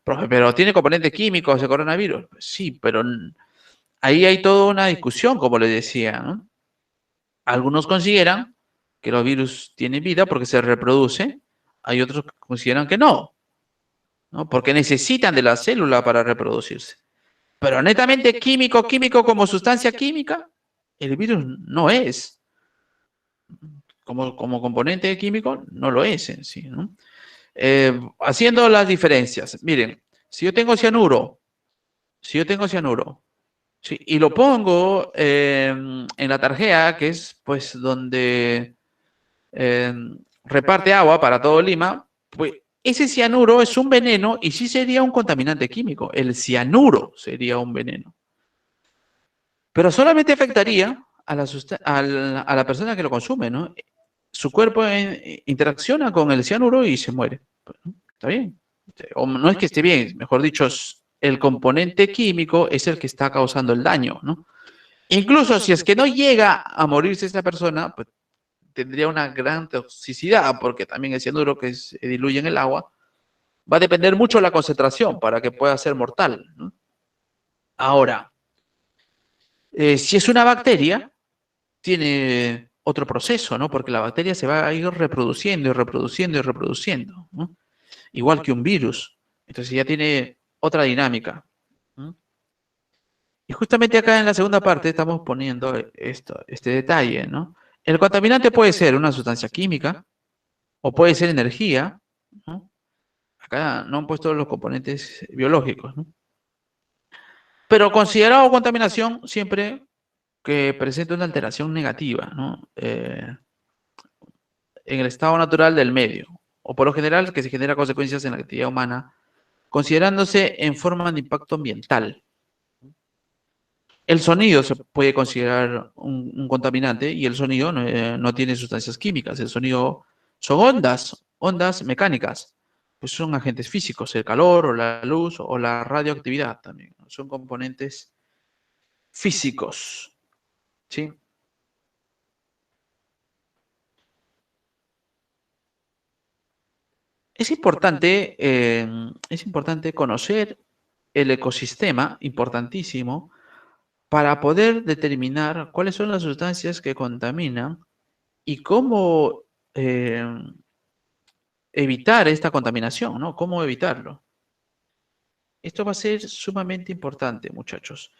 Profe, pero tiene componentes químicos el coronavirus. Sí, pero ahí hay toda una discusión, como les decía, ¿no? Algunos consideran que los virus tienen vida porque se reproduce, hay otros que consideran que no, ¿no? Porque necesitan de la célula para reproducirse. Pero netamente químico como sustancia química, el virus no es. Como componente químico, no lo es en sí, ¿no? Haciendo las diferencias, miren, si yo tengo cianuro, sí, y lo pongo en la tarjea, que es pues donde eh, reparte agua para todo Lima, pues ese cianuro es un veneno y sí sería un contaminante químico. El cianuro sería un veneno. Pero solamente afectaría a la persona que lo consume, ¿no? Su cuerpo interacciona con el cianuro y se muere. ¿Está bien? O no es que esté bien, mejor dicho, el componente químico es el que está causando el daño, ¿no? Incluso si es que no llega a morirse esa persona, pues tendría una gran toxicidad, porque también el cianuro que se diluye en el agua va a depender mucho de la concentración para que pueda ser mortal, ¿no? Ahora, si es una bacteria, tiene otro proceso, ¿no? Porque la bacteria se va a ir reproduciendo y reproduciendo y reproduciendo, ¿no? Igual que un virus. Entonces ya tiene otra dinámica, ¿no? Y justamente acá en la segunda parte estamos poniendo este detalle, ¿no? El contaminante puede ser una sustancia química o puede ser energía, ¿no? Acá no han puesto los componentes biológicos, ¿no? Pero considerado contaminación siempre que presenta una alteración negativa, ¿no? En el estado natural del medio, o por lo general que se genera consecuencias en la actividad humana, considerándose en forma de impacto ambiental. El sonido se puede considerar un contaminante y el sonido no tiene sustancias químicas. El sonido son ondas mecánicas. Pues son agentes físicos, el calor o la luz o la radioactividad también. Son componentes físicos. ¿sí? Es importante conocer el ecosistema, importantísimo, para poder determinar cuáles son las sustancias que contaminan y cómo eh, evitar esta contaminación, ¿no? ¿Cómo evitarlo? Esto va a ser sumamente importante, muchachos.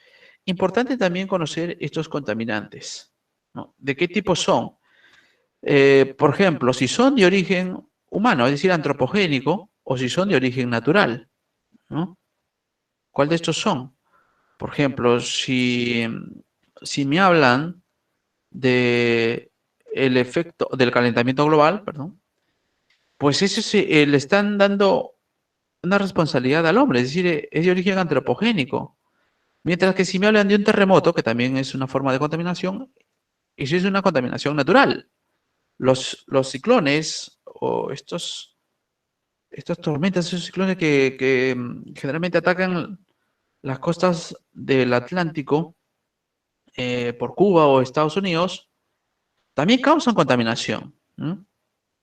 Importante también conocer estos contaminantes, ¿no? ¿De qué tipo son? Por ejemplo, si son de origen humano, es decir, antropogénico, o si son de origen natural, ¿no? ¿Cuál de estos son? Por ejemplo, si me hablan de el efecto del calentamiento global, perdón, pues eso le están dando una responsabilidad al hombre, es decir, es de origen antropogénico. Mientras que si me hablan de un terremoto, que también es una forma de contaminación, eso es una contaminación natural. Los ciclones o estos tormentas, esos ciclones que generalmente atacan las costas del Atlántico por Cuba o Estados Unidos, también causan contaminación, ¿no?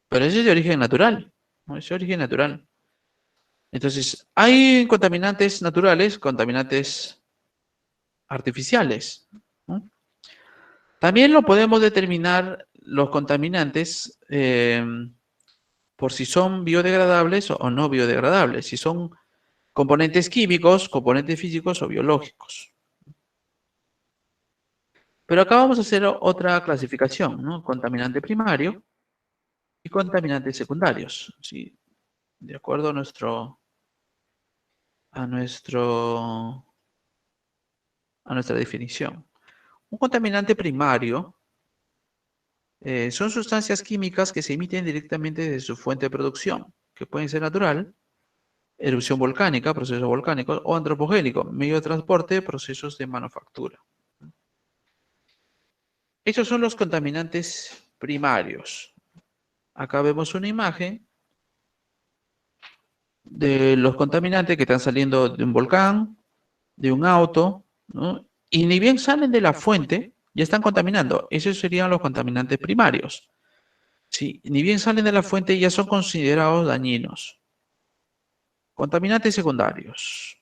Pero ese es de origen natural, ¿no? Es de origen natural. Entonces, hay contaminantes naturales, contaminantes artificiales, ¿no? También lo podemos determinar los contaminantes por si son biodegradables o no biodegradables, si son componentes químicos, componentes físicos o biológicos. Pero acá vamos a hacer otra clasificación, ¿no? Contaminante primario y contaminantes secundarios, ¿sí? De acuerdo a nuestro, a nuestra definición. Un contaminante primario son sustancias químicas que se emiten directamente de su fuente de producción, que pueden ser natural, erupción volcánica, procesos volcánicos, o antropogénico, medio de transporte, procesos de manufactura. Estos son los contaminantes primarios. Acá vemos una imagen de los contaminantes que están saliendo de un volcán, de un auto, ¿no? Y ni bien salen de la fuente, ya están contaminando. Esos serían los contaminantes primarios. ¿Sí? Ni bien salen de la fuente, ya son considerados dañinos. Contaminantes secundarios.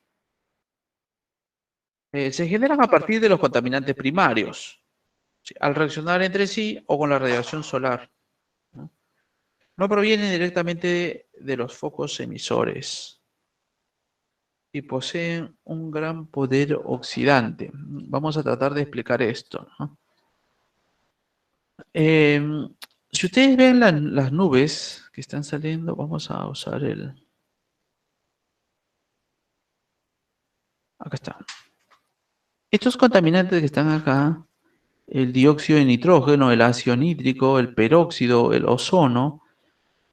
Se generan a partir de los contaminantes primarios, ¿sí? Al reaccionar entre sí o con la radiación solar. ¿No? No provienen directamente de los focos emisores y poseen un gran poder oxidante. Vamos a tratar de explicar esto, ¿no? Si ustedes ven las nubes que están saliendo, vamos a usar acá está. Estos contaminantes que están acá, el dióxido de nitrógeno, el ácido nítrico, el peróxido, el ozono,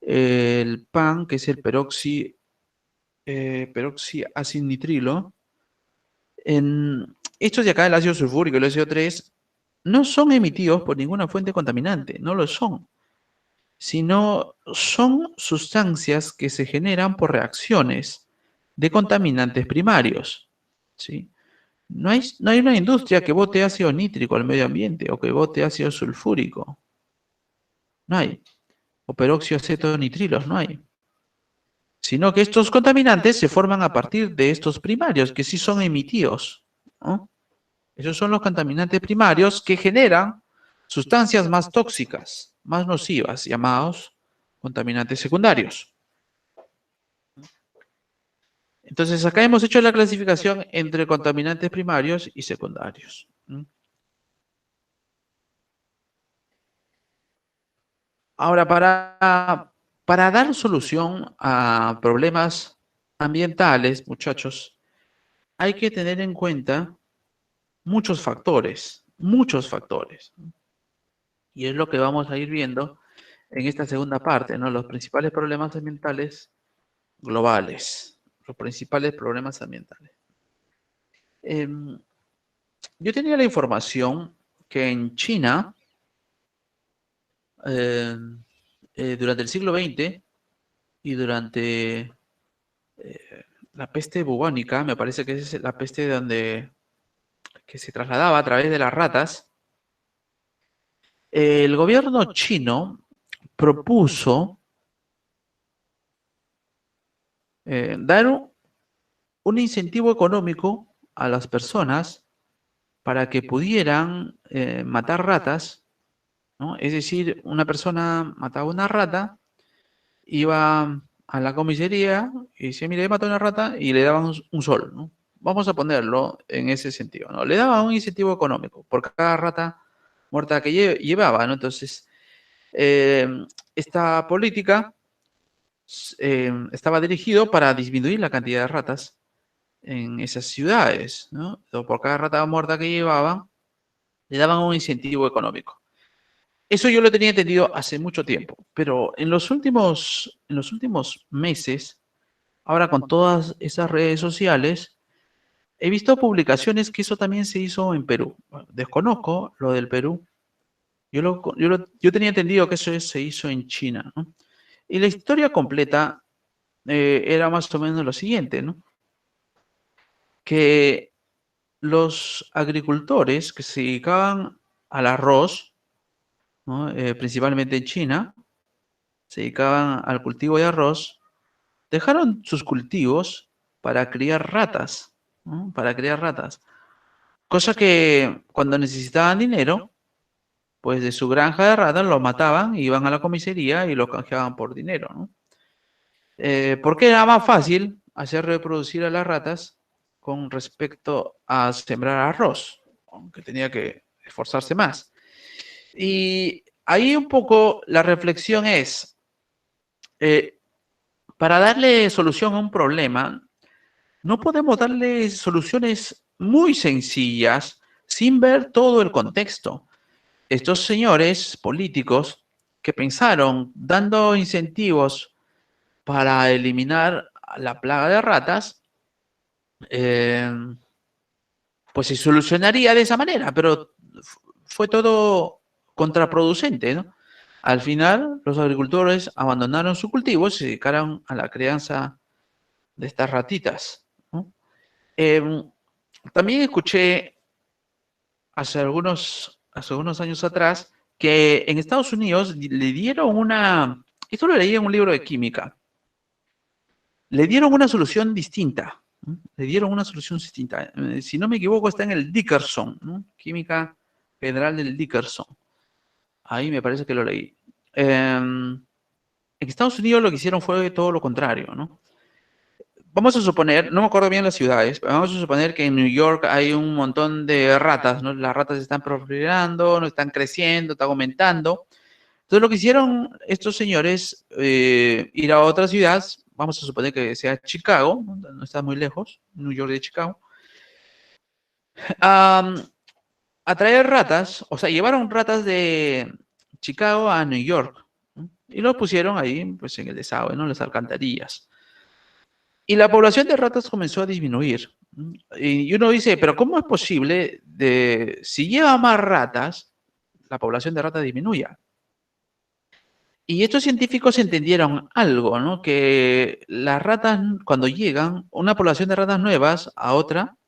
el PAN, que es el peroxiacinnitrilo, estos de acá, el ácido sulfúrico, el SO3, no son emitidos por ninguna fuente contaminante, no lo son, sino son sustancias que se generan por reacciones de contaminantes primarios, ¿sí? No hay una industria que bote ácido nítrico al medio ambiente o que bote ácido sulfúrico, no hay, o peróxido acetonitrilos, no hay. Sino que estos contaminantes se forman a partir de estos primarios, que sí son emitidos, ¿no? Esos son los contaminantes primarios que generan sustancias más tóxicas, más nocivas, llamados contaminantes secundarios. Entonces, acá hemos hecho la clasificación entre contaminantes primarios y secundarios. Ahora, para dar solución a problemas ambientales, muchachos, hay que tener en cuenta muchos factores, muchos factores. Y es lo que vamos a ir viendo en esta segunda parte, ¿no? Los principales problemas ambientales globales, los principales problemas ambientales. Yo tenía la información que en China, eh, durante el siglo XX y durante la peste bubónica, me parece que es la peste que se trasladaba a través de las ratas, El gobierno chino propuso dar un incentivo económico a las personas para que pudieran matar ratas, ¿no? Es decir, una persona mataba una rata, iba a la comisaría y decía, mire, he matado una rata y le daban un sol, ¿no? Vamos a ponerlo en ese sentido, ¿no? Le daban un incentivo económico por cada rata muerta que llevaba, ¿no? Entonces, eh, esta política estaba dirigido para disminuir la cantidad de ratas en esas ciudades, ¿no? Entonces, por cada rata muerta que llevaban, le daban un incentivo económico. Eso yo lo tenía entendido hace mucho tiempo, pero en los últimos meses, ahora con todas esas redes sociales, he visto publicaciones que eso también se hizo en Perú. Bueno, desconozco lo del Perú. Yo tenía entendido que eso se hizo en China, ¿no? Y la historia completa era más o menos lo siguiente, ¿no? Que los agricultores que se dedicaban al arroz, ¿no? Principalmente en China, se dedicaban al cultivo de arroz, dejaron sus cultivos para criar ratas, ¿no? Para criar ratas. Cosa que cuando necesitaban dinero, pues de su granja de ratas lo mataban, iban a la comisaría y lo canjeaban por dinero, ¿no? Porque era más fácil hacer reproducir a las ratas con respecto a sembrar arroz, aunque tenía que esforzarse más. Y ahí un poco la reflexión es, eh, para darle solución a un problema, no podemos darle soluciones muy sencillas sin ver todo el contexto. Estos señores políticos que pensaron dando incentivos para eliminar la plaga de ratas, eh, pues se solucionaría de esa manera, pero fue todo contraproducente, ¿no? Al final, los agricultores abandonaron sus cultivos y se dedicaron a la crianza de estas ratitas, ¿no? También escuché hace algunos años atrás que en Estados Unidos le dieron esto lo leí en un libro de química, le dieron una solución distinta, ¿no? Le dieron una solución distinta. Si no me equivoco, está en el Dickerson, ¿no? Química Federal del Dickerson. Ahí me parece que lo leí. En Estados Unidos lo que hicieron fue todo lo contrario, ¿no? Vamos a suponer, no me acuerdo bien las ciudades, pero vamos a suponer que en New York hay un montón de ratas, ¿no? Las ratas están proliferando, no están creciendo, están aumentando. Entonces lo que hicieron estos señores, ir a otra ciudad, vamos a suponer que sea Chicago, no está muy lejos, New York de Chicago, a traer ratas, o sea, llevaron ratas de Chicago a New York, ¿no? Y los pusieron ahí, pues en el desagüe, ¿no? Las alcantarillas. Y la población de ratas comenzó a disminuir. Y uno dice, pero ¿cómo es posible si lleva más ratas, la población de ratas disminuya? Y estos científicos entendieron algo, ¿no? Que las ratas, cuando llegan, una población de ratas nuevas a otra,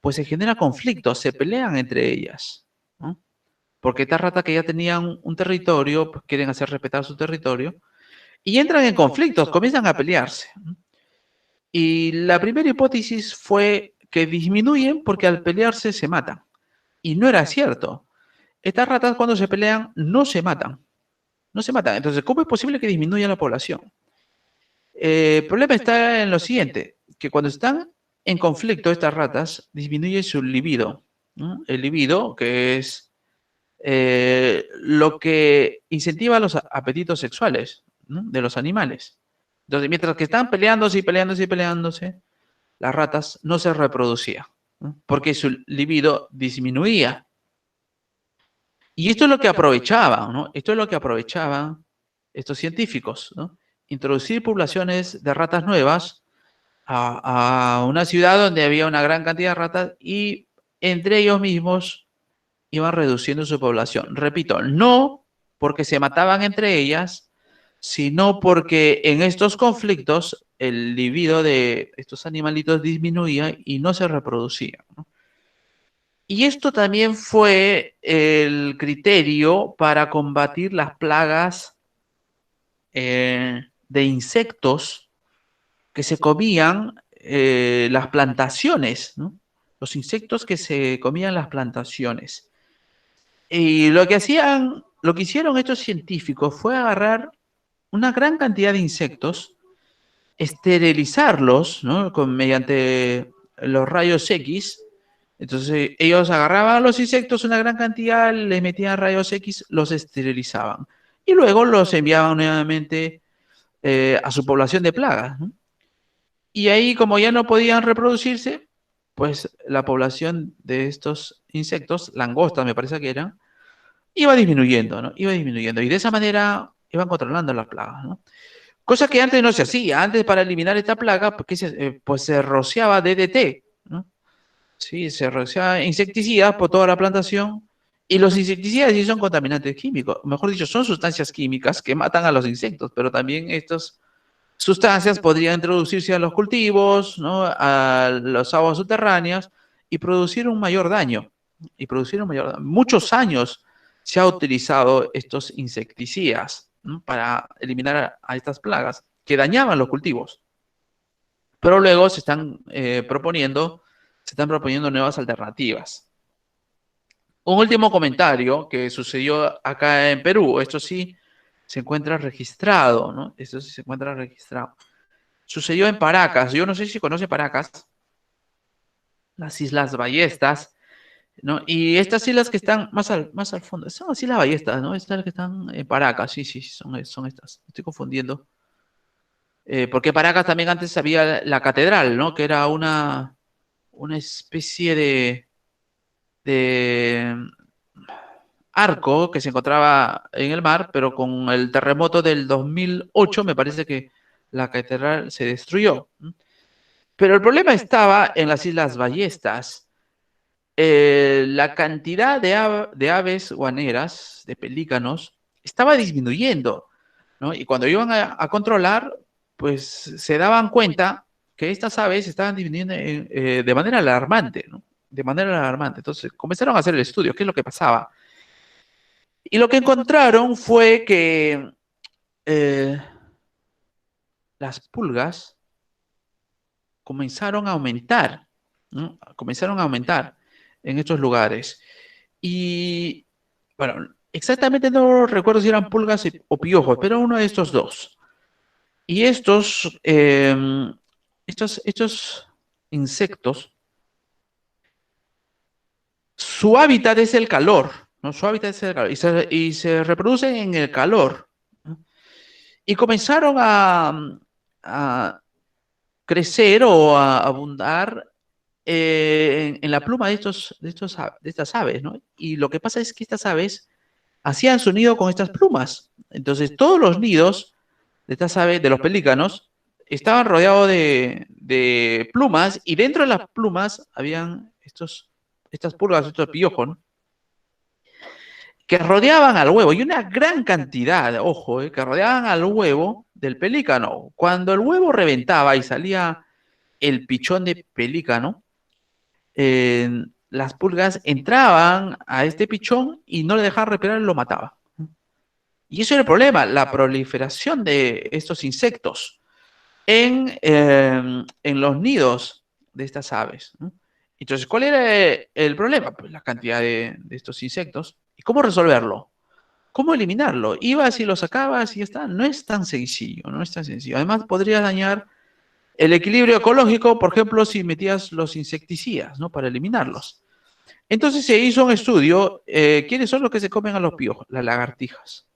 pues se genera conflicto, se pelean entre ellas, ¿no? Porque estas ratas que ya tenían un territorio, pues quieren hacer respetar su territorio, y entran en conflictos, comienzan a pelearse, ¿no? Y la primera hipótesis fue que disminuyen porque al pelearse se matan. Y no era cierto. Estas ratas cuando se pelean no se matan. No se matan. Entonces, ¿cómo es posible que disminuya la población? El problema está en lo siguiente, que cuando están en conflicto estas ratas, disminuye su libido, ¿no? El libido, que es lo que incentiva los apetitos sexuales, ¿no? De los animales. Entonces, mientras que están peleándose y peleándose y peleándose, las ratas no se reproducían, ¿no? Porque su libido disminuía. Y esto es lo que aprovechaban, ¿no? Esto es lo que aprovechaban estos científicos, ¿no? Introducir poblaciones de ratas nuevas a una ciudad donde había una gran cantidad de ratas y entre ellos mismos iban reduciendo su población. Repito, no porque se mataban entre ellas, sino porque en estos conflictos el libido de estos animalitos disminuía y no se reproducía, ¿no? Y esto también fue el criterio para combatir las plagas de insectos que se comían las plantaciones, ¿no? Los insectos que se comían las plantaciones. Y lo que hicieron estos científicos fue agarrar una gran cantidad de insectos, esterilizarlos, ¿no? Mediante los rayos X. Entonces ellos agarraban a los insectos una gran cantidad, les metían rayos X, los esterilizaban. Y luego los enviaban nuevamente a su población de plagas, ¿no? Y ahí, como ya no podían reproducirse, pues la población de estos insectos, langostas me parece que eran, iba disminuyendo, ¿no? Iba disminuyendo. Y de esa manera iban controlando las plagas, ¿no? Cosa que antes no se hacía. Antes, para eliminar esta plaga, pues se rociaba DDT, ¿no? Sí, se rociaba insecticidas por toda la plantación. Y los insecticidas sí son contaminantes químicos. Mejor dicho, son sustancias químicas que matan a los insectos, pero también estas sustancias podrían introducirse a los cultivos, ¿no? A las aguas subterráneas y producir un mayor daño. Muchos años se ha utilizado estos insecticidas, ¿no? Para eliminar a estas plagas que dañaban los cultivos. Pero luego se están proponiendo nuevas alternativas. Un último comentario que sucedió acá en Perú, esto sí se encuentra registrado, ¿no? Esto sí se encuentra registrado. Sucedió en Paracas. Yo no sé si conoce Paracas, las Islas Ballestas, ¿no? Y estas islas que están más al fondo, son las Islas Ballestas, ¿no? Estas que están en Paracas, sí, sí, son estas. Me estoy confundiendo. Porque Paracas también antes había la catedral, ¿no? Que era una especie de arco que se encontraba en el mar, pero con el terremoto del 2008 me parece que la catedral se destruyó. Pero el problema estaba en las Islas Ballestas. La cantidad de aves guaneras, de pelícanos, estaba disminuyendo, ¿no? Y cuando iban a controlar, pues se daban cuenta que estas aves estaban disminuyendo de manera alarmante, ¿no? De manera alarmante. Entonces comenzaron a hacer el estudio, qué es lo que pasaba. Y lo que encontraron fue que eh, las pulgas comenzaron a aumentar, ¿no? Comenzaron a aumentar en estos lugares. Y, bueno, exactamente no recuerdo si eran pulgas o piojos, pero uno de estos dos. Y estos insectos, su hábitat es el calor, ¿no? Su hábitat es el calor, y se reproducen en el calor, ¿no? Y comenzaron a crecer o a abundar en la pluma de estas aves, ¿no? Y lo que pasa es que estas aves hacían su nido con estas plumas. Entonces, todos los nidos de estas aves, de los pelícanos, estaban rodeados de plumas, y dentro de las plumas habían estas pulgas, estos piojos, ¿no? Que rodeaban al huevo, y una gran cantidad, ojo, que rodeaban al huevo del pelícano. Cuando el huevo reventaba y salía el pichón de pelícano, las pulgas entraban a este pichón y no le dejaban respirar y lo mataban. Y eso era el problema, la proliferación de estos insectos en los nidos de estas aves, ¿no? Entonces, ¿cuál era el problema? Pues la cantidad de estos insectos. ¿Y cómo resolverlo? ¿Cómo eliminarlo? Ibas y lo sacabas y ya está. No es tan sencillo, no es tan sencillo. Además, podría dañar el equilibrio ecológico, por ejemplo, si metías los insecticidas, ¿no? Para eliminarlos. Entonces se hizo un estudio. ¿Quiénes son los que se comen a los piojos? Las lagartijas.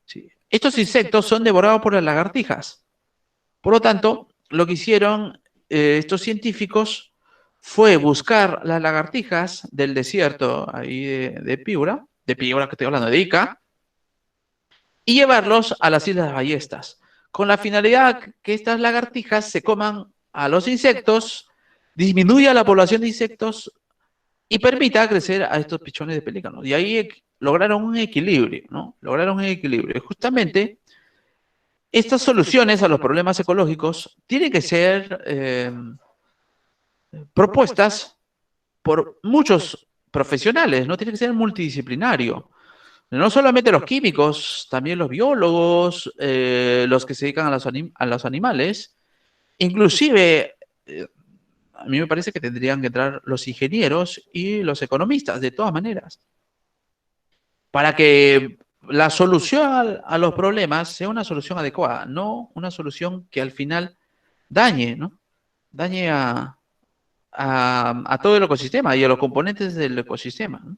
¿Sí? Estos insectos son devorados por las lagartijas. Por lo tanto, lo que hicieron estos científicos fue buscar las lagartijas del desierto ahí de Piura, que estoy hablando, de Ica, y llevarlos a las Islas Ballestas, con la finalidad que estas lagartijas se coman a los insectos, disminuya la población de insectos y permita crecer a estos pichones de pelícanos. Y ahí lograron un equilibrio, ¿no? Lograron un equilibrio. Y justamente estas soluciones a los problemas ecológicos tienen que ser propuestas por muchos profesionales, ¿no? Tiene que ser multidisciplinario. No solamente los químicos, también los biólogos, los que se dedican a los animales, inclusive, a mí me parece que tendrían que entrar los ingenieros y los economistas, de todas maneras, para que la solución a los problemas sea una solución adecuada, no una solución que al final dañe, ¿no? Dañe a todo el ecosistema y a los componentes del ecosistema, ¿no?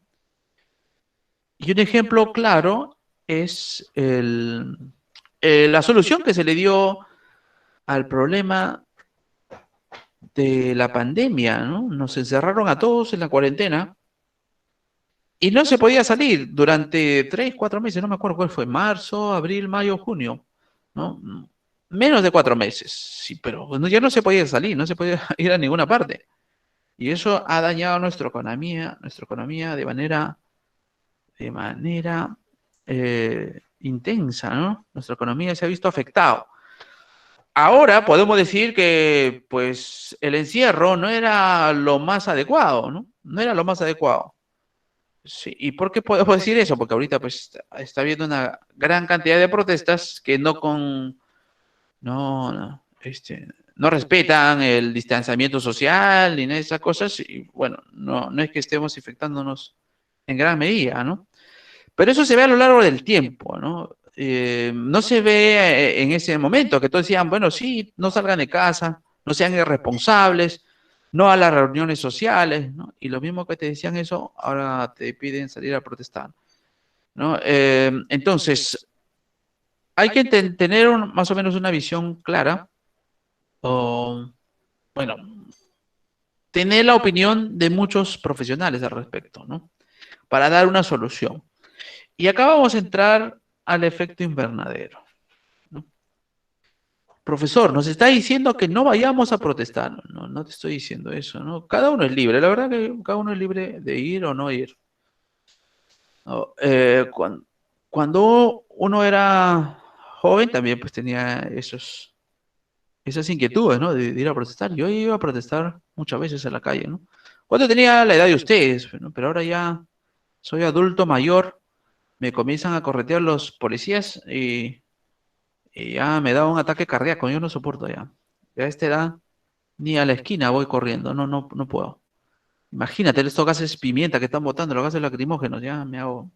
Y un ejemplo claro es la solución que se le dio al problema de la pandemia, ¿no? Nos encerraron a todos en la cuarentena y no se podía salir durante 3, 4 meses, no me acuerdo cuál fue, marzo, abril, mayo, junio, ¿no? Menos de 4 meses, sí, pero ya no se podía salir, no se podía ir a ninguna parte. Y eso ha dañado nuestra economía de manera intensa, ¿no? Nuestra economía se ha visto afectada. Ahora podemos decir que, pues, el encierro no era lo más adecuado, ¿no? No era lo más adecuado. Sí, ¿y por qué podemos decir eso? Porque ahorita, pues, está habiendo una gran cantidad de protestas que no respetan el distanciamiento social ni nada de esas cosas. Y bueno, no es que estemos infectándonos en gran medida, ¿no? Pero eso se ve a lo largo del tiempo, ¿no? No se ve en ese momento que todos decían, bueno, sí, no salgan de casa, no sean irresponsables, no a las reuniones sociales, ¿no? Y lo mismo que te decían eso, ahora te piden salir a protestar, ¿no? Entonces, hay que tener más o menos una visión clara, o, bueno, tener la opinión de muchos profesionales al respecto, ¿no? Para dar una solución. Y acá vamos a entrar al efecto invernadero, ¿no? Profesor, nos está diciendo que no vayamos a protestar. No, no te estoy diciendo eso, ¿no? Cada uno es libre, la verdad que cada uno es libre de ir o no ir. ¿No? Cuando uno era joven también pues tenía esas inquietudes, ¿no? De ir a protestar. Yo iba a protestar muchas veces en la calle, ¿no? Cuando tenía la edad de ustedes, ¿no? Pero ahora ya soy adulto mayor, me comienzan a corretear los policías y ya me da un ataque cardíaco, yo no soporto ya. Ya a esta edad ni a la esquina voy corriendo, no puedo. Imagínate estos gases pimienta que están botando, los gases lacrimógenos, ya me hago.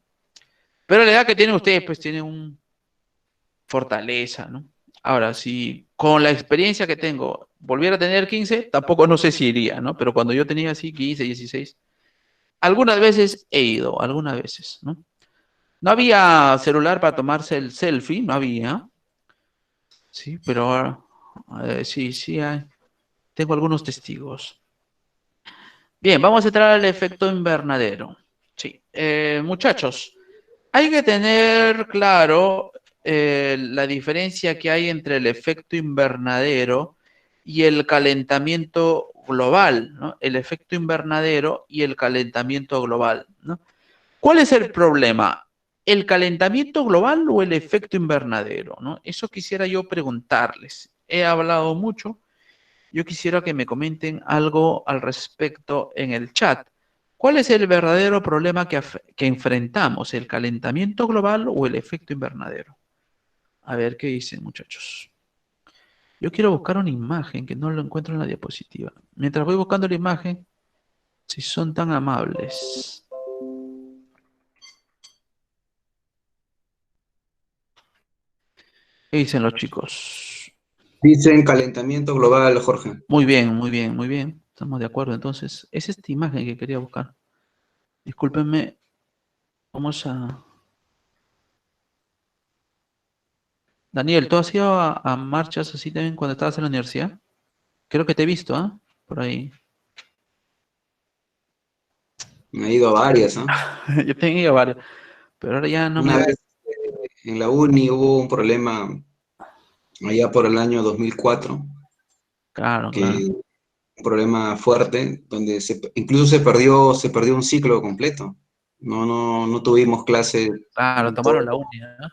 Pero la edad que tienen ustedes, pues tienen un fortaleza, ¿no? Ahora, si con la experiencia que tengo volviera a tener 15, tampoco no sé si iría, ¿no? Pero cuando yo tenía así 15, 16, algunas veces he ido, algunas veces, ¿no? No había celular para tomarse el selfie, no había, sí, pero ahora, sí, sí hay. Tengo algunos testigos. Bien, vamos a entrar al efecto invernadero. Sí, muchachos, hay que tener claro la diferencia que hay entre el efecto invernadero y el calentamiento global, ¿no? El efecto invernadero y el calentamiento global, ¿no? ¿Cuál es el problema? ¿El calentamiento global o el efecto invernadero, ¿no? Eso quisiera yo preguntarles. He hablado mucho. Yo quisiera que me comenten algo al respecto en el chat. ¿Cuál es el verdadero problema que enfrentamos? ¿El calentamiento global o el efecto invernadero? A ver qué dicen, muchachos. Yo quiero buscar una imagen que no lo encuentro en la diapositiva. Mientras voy buscando la imagen, si son tan amables. ¿Qué dicen los chicos? Dicen calentamiento global, Jorge. Muy bien, muy bien, muy bien. Estamos de acuerdo. Entonces, es esta imagen que quería buscar. Discúlpenme. Vamos a... Daniel, ¿tú has ido a marchas así también cuando estabas en la universidad? Creo que te he visto, ¿ah? Por ahí. Me he ido a varias, ¿ah? Yo tenía varios, pero ahora ya no Una me... vez en la uni hubo un problema allá por el año 2004, Claro, claro. que un problema fuerte, donde incluso se perdió un ciclo completo. No tuvimos clase Claro, en tomaron todo. la uni, ¿no?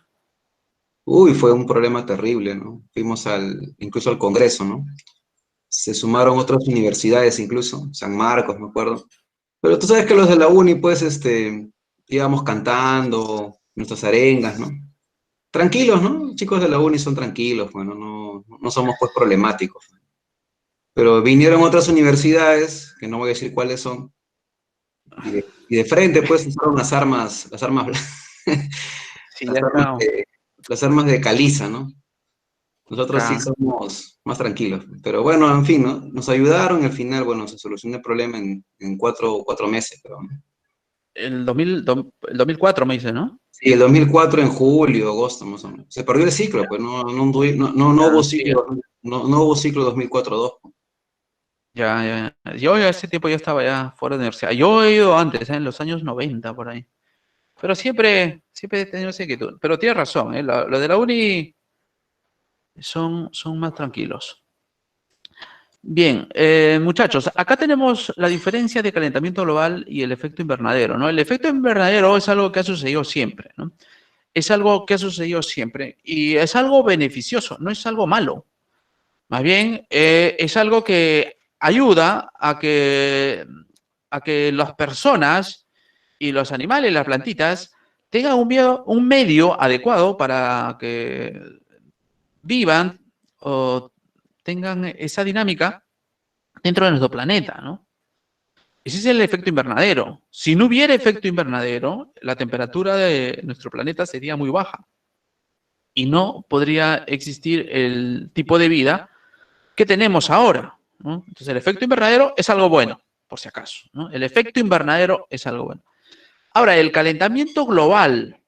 Uy, fue un problema terrible, ¿no? Fuimos incluso al Congreso, ¿no? Se sumaron otras universidades incluso, San Marcos, me acuerdo. Pero tú sabes que los de la uni, pues, íbamos cantando nuestras arengas, ¿no? Tranquilos, ¿no? Chicos de la uni son tranquilos, bueno, no somos pues problemáticos. Pero vinieron otras universidades, que no voy a decir cuáles son, y de frente pues usaron las armas, Sí, las ya armas está. las armas de caliza, ¿no? Nosotros sí Acá. somos más tranquilos. Pero bueno, en fin, ¿no? Nos ayudaron y al final, bueno, se solucionó el problema en cuatro meses, pero, ¿no? El 2004 me dice, ¿no? Sí, el 2004 en julio, agosto, más o menos. Se perdió el ciclo, pues no hubo Sí, ciclo, no hubo ciclo 2004-2. ya. Yo ya ese tiempo ya estaba ya fuera de universidad. Yo he ido antes, en los años 90 por ahí. Pero siempre he tenido esa inquietud. Pero tienes razón, ¿eh? Los de la uni son más tranquilos. Bien, muchachos, acá tenemos la diferencia de calentamiento global y el efecto invernadero, ¿no? El efecto invernadero es algo que ha sucedido siempre, ¿no? Es algo que ha sucedido siempre y es algo beneficioso, no es algo malo. Más bien, es algo que ayuda a que las personas y los animales, las plantitas, tengan un medio adecuado para que vivan o tengan esa dinámica dentro de nuestro planeta, ¿no? Ese es el efecto invernadero. Si no hubiera efecto invernadero, la temperatura de nuestro planeta sería muy baja y no podría existir el tipo de vida que tenemos ahora, ¿no? Entonces, el efecto invernadero es algo bueno, por si acaso, ¿no? El efecto invernadero es algo bueno. Ahora, el calentamiento global,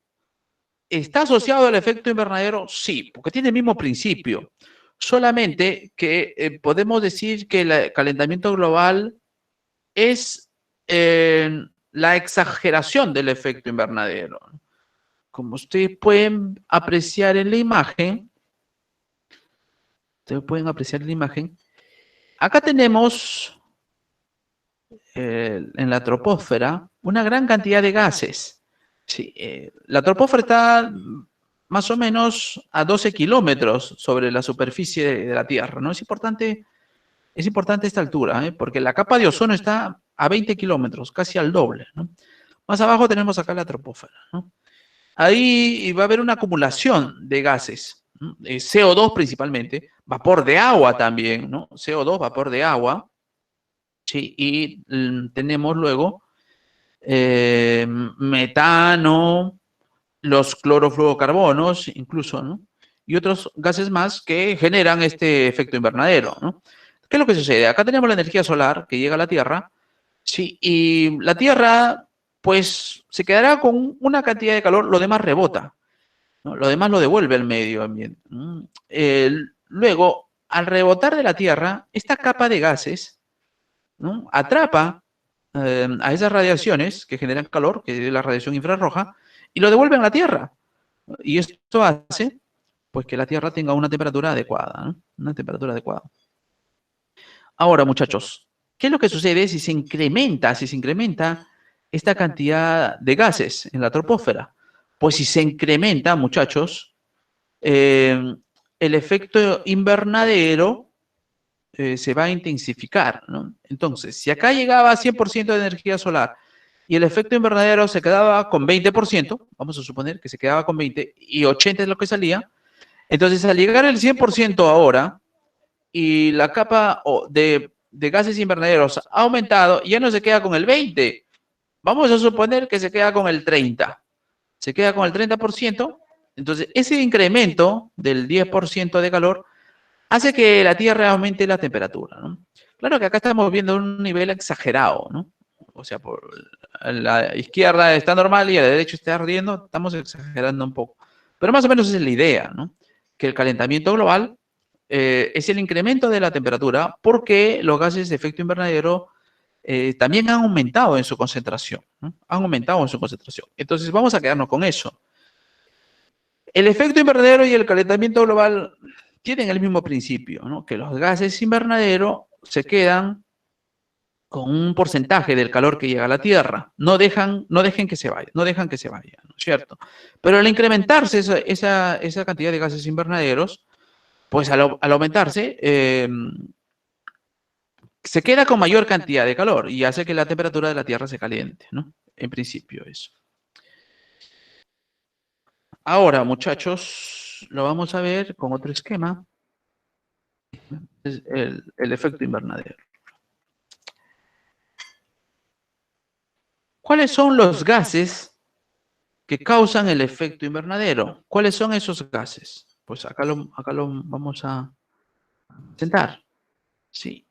¿está asociado al efecto invernadero? Sí, porque tiene el mismo principio. Solamente que podemos decir que el calentamiento global es la exageración del efecto invernadero. Como ustedes pueden apreciar en la imagen, acá tenemos en la troposfera una gran cantidad de gases. Sí, la troposfera está más o menos a 12 kilómetros sobre la superficie de la Tierra, ¿no? Es importante esta altura, ¿eh? Porque la capa de ozono está a 20 kilómetros, casi al doble, ¿no? Más abajo tenemos acá la troposfera, ¿no? Ahí va a haber una acumulación de gases, ¿no? CO2 principalmente, vapor de agua también, ¿no? CO2, vapor de agua, ¿sí? Y tenemos luego metano, los clorofluorocarbonos, incluso, ¿no? Y otros gases más que generan este efecto invernadero, ¿no? ¿Qué es lo que sucede? Acá tenemos la energía solar que llega a la Tierra, sí, y la Tierra, pues, se quedará con una cantidad de calor, lo demás rebota, ¿no? Lo demás lo devuelve al medio ambiente. Luego, al rebotar de la Tierra, esta capa de gases, ¿no? Atrapa a esas radiaciones que generan calor, que es la radiación infrarroja, y lo devuelven a la Tierra. Y esto hace pues que la Tierra tenga una temperatura adecuada, ¿no? Una temperatura adecuada. Ahora, muchachos, ¿qué es lo que sucede si se incrementa esta cantidad de gases en la troposfera? Pues si se incrementa, muchachos, el efecto invernadero se va a intensificar, ¿no? Entonces, si acá llegaba a 100% de energía solar y el efecto invernadero se quedaba con 20%, vamos a suponer que se quedaba con 20 y 80 es lo que salía, entonces al llegar el 100% ahora y la capa de gases invernaderos ha aumentado, ya no se queda con el 20, vamos a suponer que se queda con el 30, se queda con el 30%, entonces ese incremento del 10% de calor hace que la Tierra aumente la temperatura, ¿no? Claro que acá estamos viendo un nivel exagerado, ¿no? O sea, por la izquierda está normal y a la derecha está ardiendo, estamos exagerando un poco. Pero más o menos esa es la idea, ¿no? Que el calentamiento global es el incremento de la temperatura porque los gases de efecto invernadero también han aumentado en su concentración, ¿no? Han aumentado en su concentración. Entonces vamos a quedarnos con eso. El efecto invernadero y el calentamiento global tienen el mismo principio, ¿no? Que los gases invernadero se quedan con un porcentaje del calor que llega a la Tierra. No dejen que se vaya, no dejan que se vaya, ¿no es cierto? Pero al incrementarse esa cantidad de gases invernaderos, pues al aumentarse, se queda con mayor cantidad de calor y hace que la temperatura de la Tierra se caliente, ¿no? En principio eso. Ahora, muchachos, lo vamos a ver con otro esquema. Es el efecto invernadero. ¿Cuáles son los gases que causan el efecto invernadero? ¿Cuáles son esos gases? Pues acá lo vamos a presentar. Sí.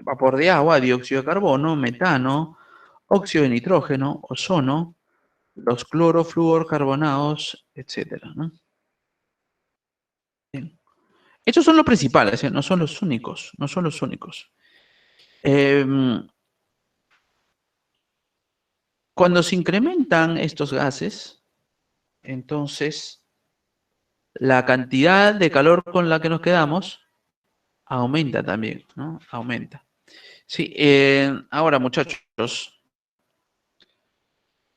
Vapor de agua, dióxido de carbono, metano, óxido de nitrógeno, ozono, los clorofluorcarbonados, etcétera, ¿no? Bien. Estos son los principales, ¿eh? No son los únicos, no son los únicos. Cuando se incrementan estos gases, entonces la cantidad de calor con la que nos quedamos aumenta también, ¿no? Aumenta. Sí, ahora muchachos,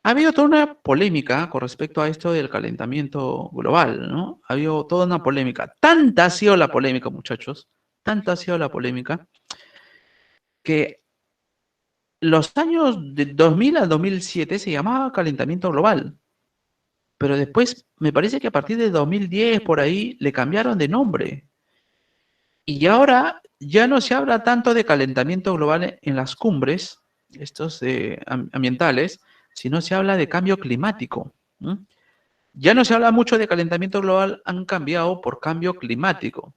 ha habido toda una polémica con respecto a esto del calentamiento global, ¿no? Ha habido toda una polémica. Tanta ha sido la polémica, muchachos, tanta ha sido la polémica, que los años de 2000 al 2007 se llamaba calentamiento global, pero después me parece que a partir de 2010 por ahí le cambiaron de nombre. Y ahora ya no se habla tanto de calentamiento global en las cumbres, estos ambientales, sino se habla de cambio climático. ¿Mm? Ya no se habla mucho de calentamiento global, han cambiado por cambio climático.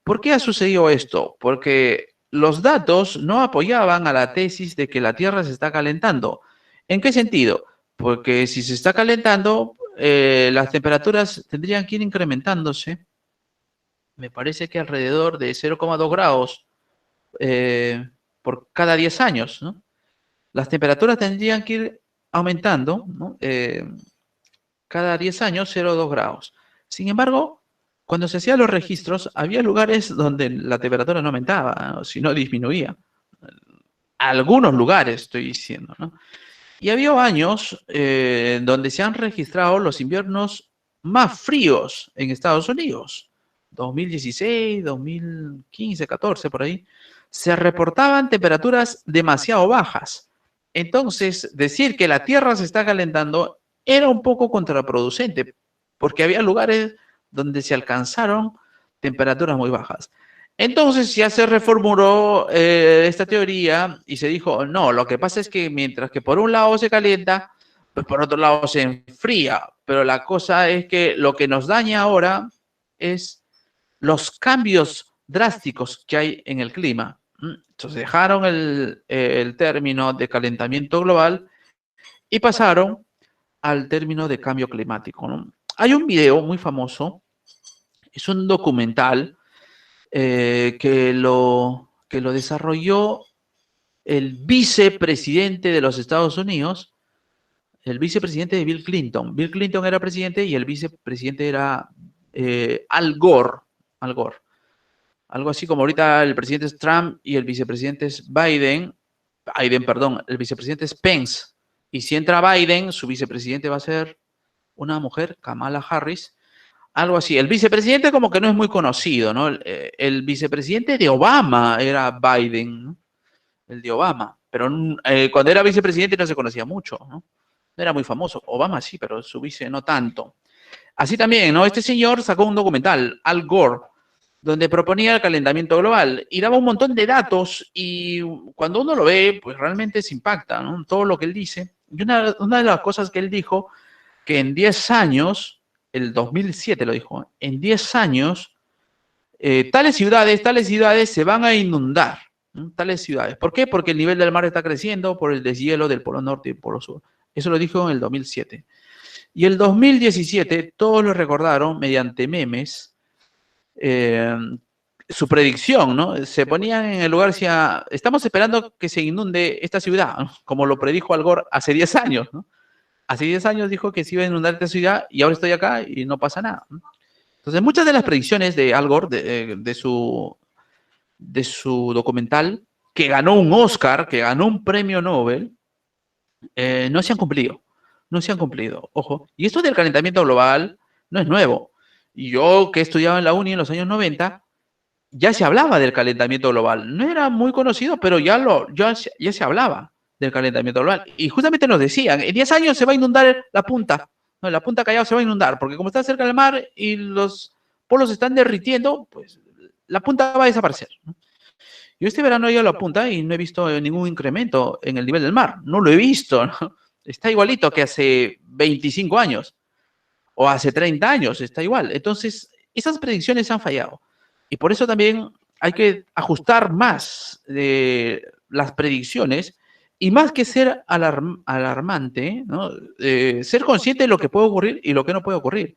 ¿Por qué ha sucedido esto? Porque los datos no apoyaban a la tesis de que la Tierra se está calentando. ¿En qué sentido? Porque si se está calentando, las temperaturas tendrían que ir incrementándose. Me parece que alrededor de 0,2 grados por cada 10 años, ¿no? Las temperaturas tendrían que ir aumentando, ¿no? Cada 10 años 0,2 grados. Sin embargo, cuando se hacían los registros, había lugares donde la temperatura no aumentaba, ¿no? Sino disminuía. Algunos lugares, estoy diciendo, ¿no? Y había años donde se han registrado los inviernos más fríos en Estados Unidos. 2016, 2015, 14, por ahí. Se reportaban temperaturas demasiado bajas. Entonces, decir que la Tierra se está calentando era un poco contraproducente, porque había lugares donde se alcanzaron temperaturas muy bajas. Entonces ya se reformuló esta teoría y se dijo, no, lo que pasa es que mientras que por un lado se calienta, pues por otro lado se enfría. Pero la cosa es que lo que nos daña ahora es los cambios drásticos que hay en el clima. Entonces dejaron el término de calentamiento global y pasaron al término de cambio climático, ¿no? Hay un video muy famoso, es un documental que lo desarrolló el vicepresidente de los Estados Unidos, el vicepresidente de Bill Clinton. Bill Clinton era presidente y el vicepresidente era Al Gore. Al Gore. Algo así como ahorita el presidente es Trump y el vicepresidente es Biden, perdón, el vicepresidente es Pence. Y si entra Biden, su vicepresidente va a ser una mujer, Kamala Harris. Algo así. El vicepresidente como que no es muy conocido, ¿no? El vicepresidente de Obama era Biden, ¿no? El de Obama. Pero cuando era vicepresidente no se conocía mucho, ¿no? No era muy famoso. Obama sí, pero su vice no tanto. Así también, ¿no? Este señor sacó un documental, Al Gore, donde proponía el calentamiento global y daba un montón de datos y cuando uno lo ve, pues realmente se impacta, ¿no? Todo lo que él dice. Y una de las cosas que él dijo, que en 10 años, el 2007 lo dijo, en 10 años, tales ciudades se van a inundar, ¿no? Tales ciudades. ¿Por qué? Porque el nivel del mar está creciendo por el deshielo del Polo Norte y el Polo Sur. Eso lo dijo en el 2007. Y el 2017, todos lo recordaron mediante memes, su predicción, ¿no? Se ponían en el lugar, decía, estamos esperando que se inunde esta ciudad, ¿no? Como lo predijo Al Gore hace 10 años, ¿no? Hace 10 años dijo que se iba a inundar esta ciudad y ahora estoy acá y no pasa nada, ¿no? Entonces, muchas de las predicciones de Al Gore, de su documental, que ganó un Oscar, que ganó un premio Nobel, no se han cumplido. No se han cumplido, ojo. Y esto del calentamiento global no es nuevo. Y yo que estudiaba en la uni en los años 90, ya se hablaba del calentamiento global. No era muy conocido, pero ya se hablaba del calentamiento global. Y justamente nos decían, en 10 años se va a inundar la punta. No, la punta Callao se va a inundar, porque como está cerca del mar y los polos se están derritiendo, pues la punta va a desaparecer. Yo este verano he ido a la punta y no he visto ningún incremento en el nivel del mar. No lo he visto, ¿no? Está igualito que hace 25 años o hace 30 años, está igual. Entonces, esas predicciones han fallado. Y por eso también hay que ajustar más las predicciones y más que ser alarmante, ¿no? Ser consciente de lo que puede ocurrir y lo que no puede ocurrir.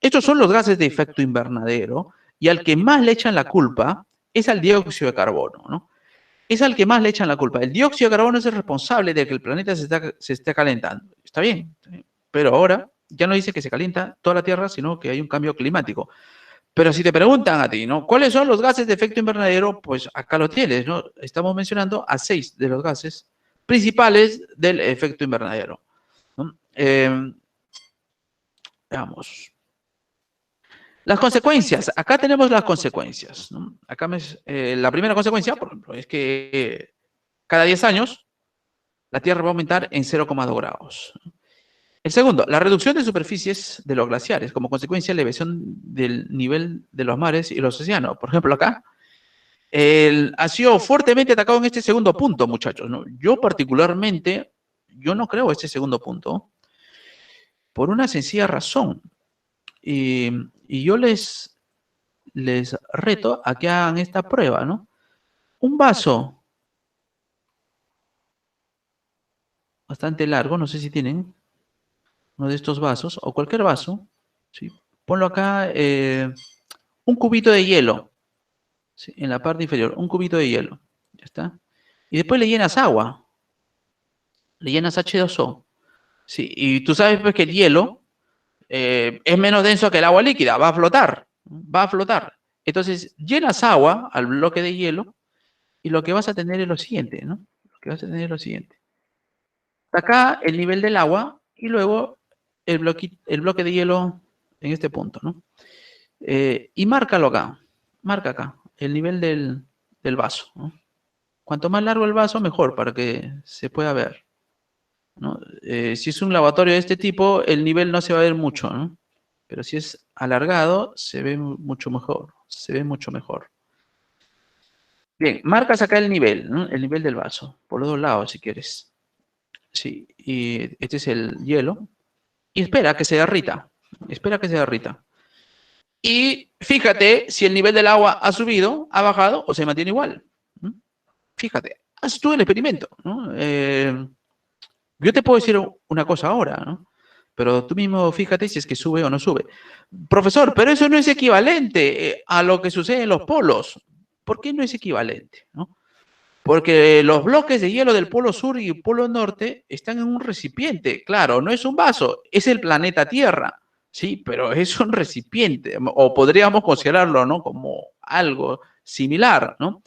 Estos son los gases de efecto invernadero y al que más le echan la culpa es al dióxido de carbono, ¿no? Es al que más le echan la culpa. El dióxido de carbono es el responsable de que el planeta se esté calentando. Está bien, pero ahora ya no dice que se calienta toda la Tierra, sino que hay un cambio climático. Pero si te preguntan a ti, ¿no? ¿Cuáles son los gases de efecto invernadero? Pues acá lo tienes, ¿no? Estamos mencionando a 6 de los gases principales del efecto invernadero, ¿no? Veamos. Las consecuencias. Acá tenemos las consecuencias, ¿no? Acá la primera consecuencia, por ejemplo, es que cada 10 años la Tierra va a aumentar en 0,2 grados. El segundo, la reducción de superficies de los glaciares, como consecuencia de la elevación del nivel de los mares y los océanos. Por ejemplo, acá, ha sido fuertemente atacado en este segundo punto, muchachos, ¿no? Yo particularmente, yo no creo este segundo punto, por una sencilla razón. Y yo les reto a que hagan esta prueba, ¿no? Un vaso bastante largo, no sé si tienen uno de estos vasos, o cualquier vaso, ¿sí? Ponlo acá, un cubito de hielo, ¿sí? En la parte inferior, un cubito de hielo, ya está. Y después le llenas agua, le llenas H2O, ¿sí? Y tú sabes pues que el hielo es menos denso que el agua líquida, va a flotar, va a flotar. Entonces, llenas agua al bloque de hielo y lo que vas a tener es lo siguiente, ¿no? Lo que vas a tener es lo siguiente. Acá el nivel del agua y luego el bloque de hielo en este punto, ¿no? Y márcalo acá, marca acá, el nivel del vaso, ¿no? Cuanto más largo el vaso, mejor para que se pueda ver, ¿no? Si es un lavatorio de este tipo, el nivel no se va a ver mucho, ¿no? Pero si es alargado, se ve mucho mejor, se ve mucho mejor. Bien, marcas acá el nivel, ¿no? El nivel del vaso, por los dos lados si quieres. Sí, y este es el hielo. Y espera que se derrita. Espera que se derrita. Y fíjate si el nivel del agua ha subido, ha bajado o se mantiene igual. Fíjate, haz tú el experimento, ¿no? Yo te puedo decir una cosa ahora, ¿no? Pero tú mismo fíjate si es que sube o no sube. Profesor, pero eso no es equivalente a lo que sucede en los polos. ¿Por qué no es equivalente? ¿No? Porque los bloques de hielo del polo sur y polo norte están en un recipiente. Claro, no es un vaso, es el planeta Tierra. Sí, pero es un recipiente, o podríamos considerarlo, ¿no? Como algo similar, ¿no?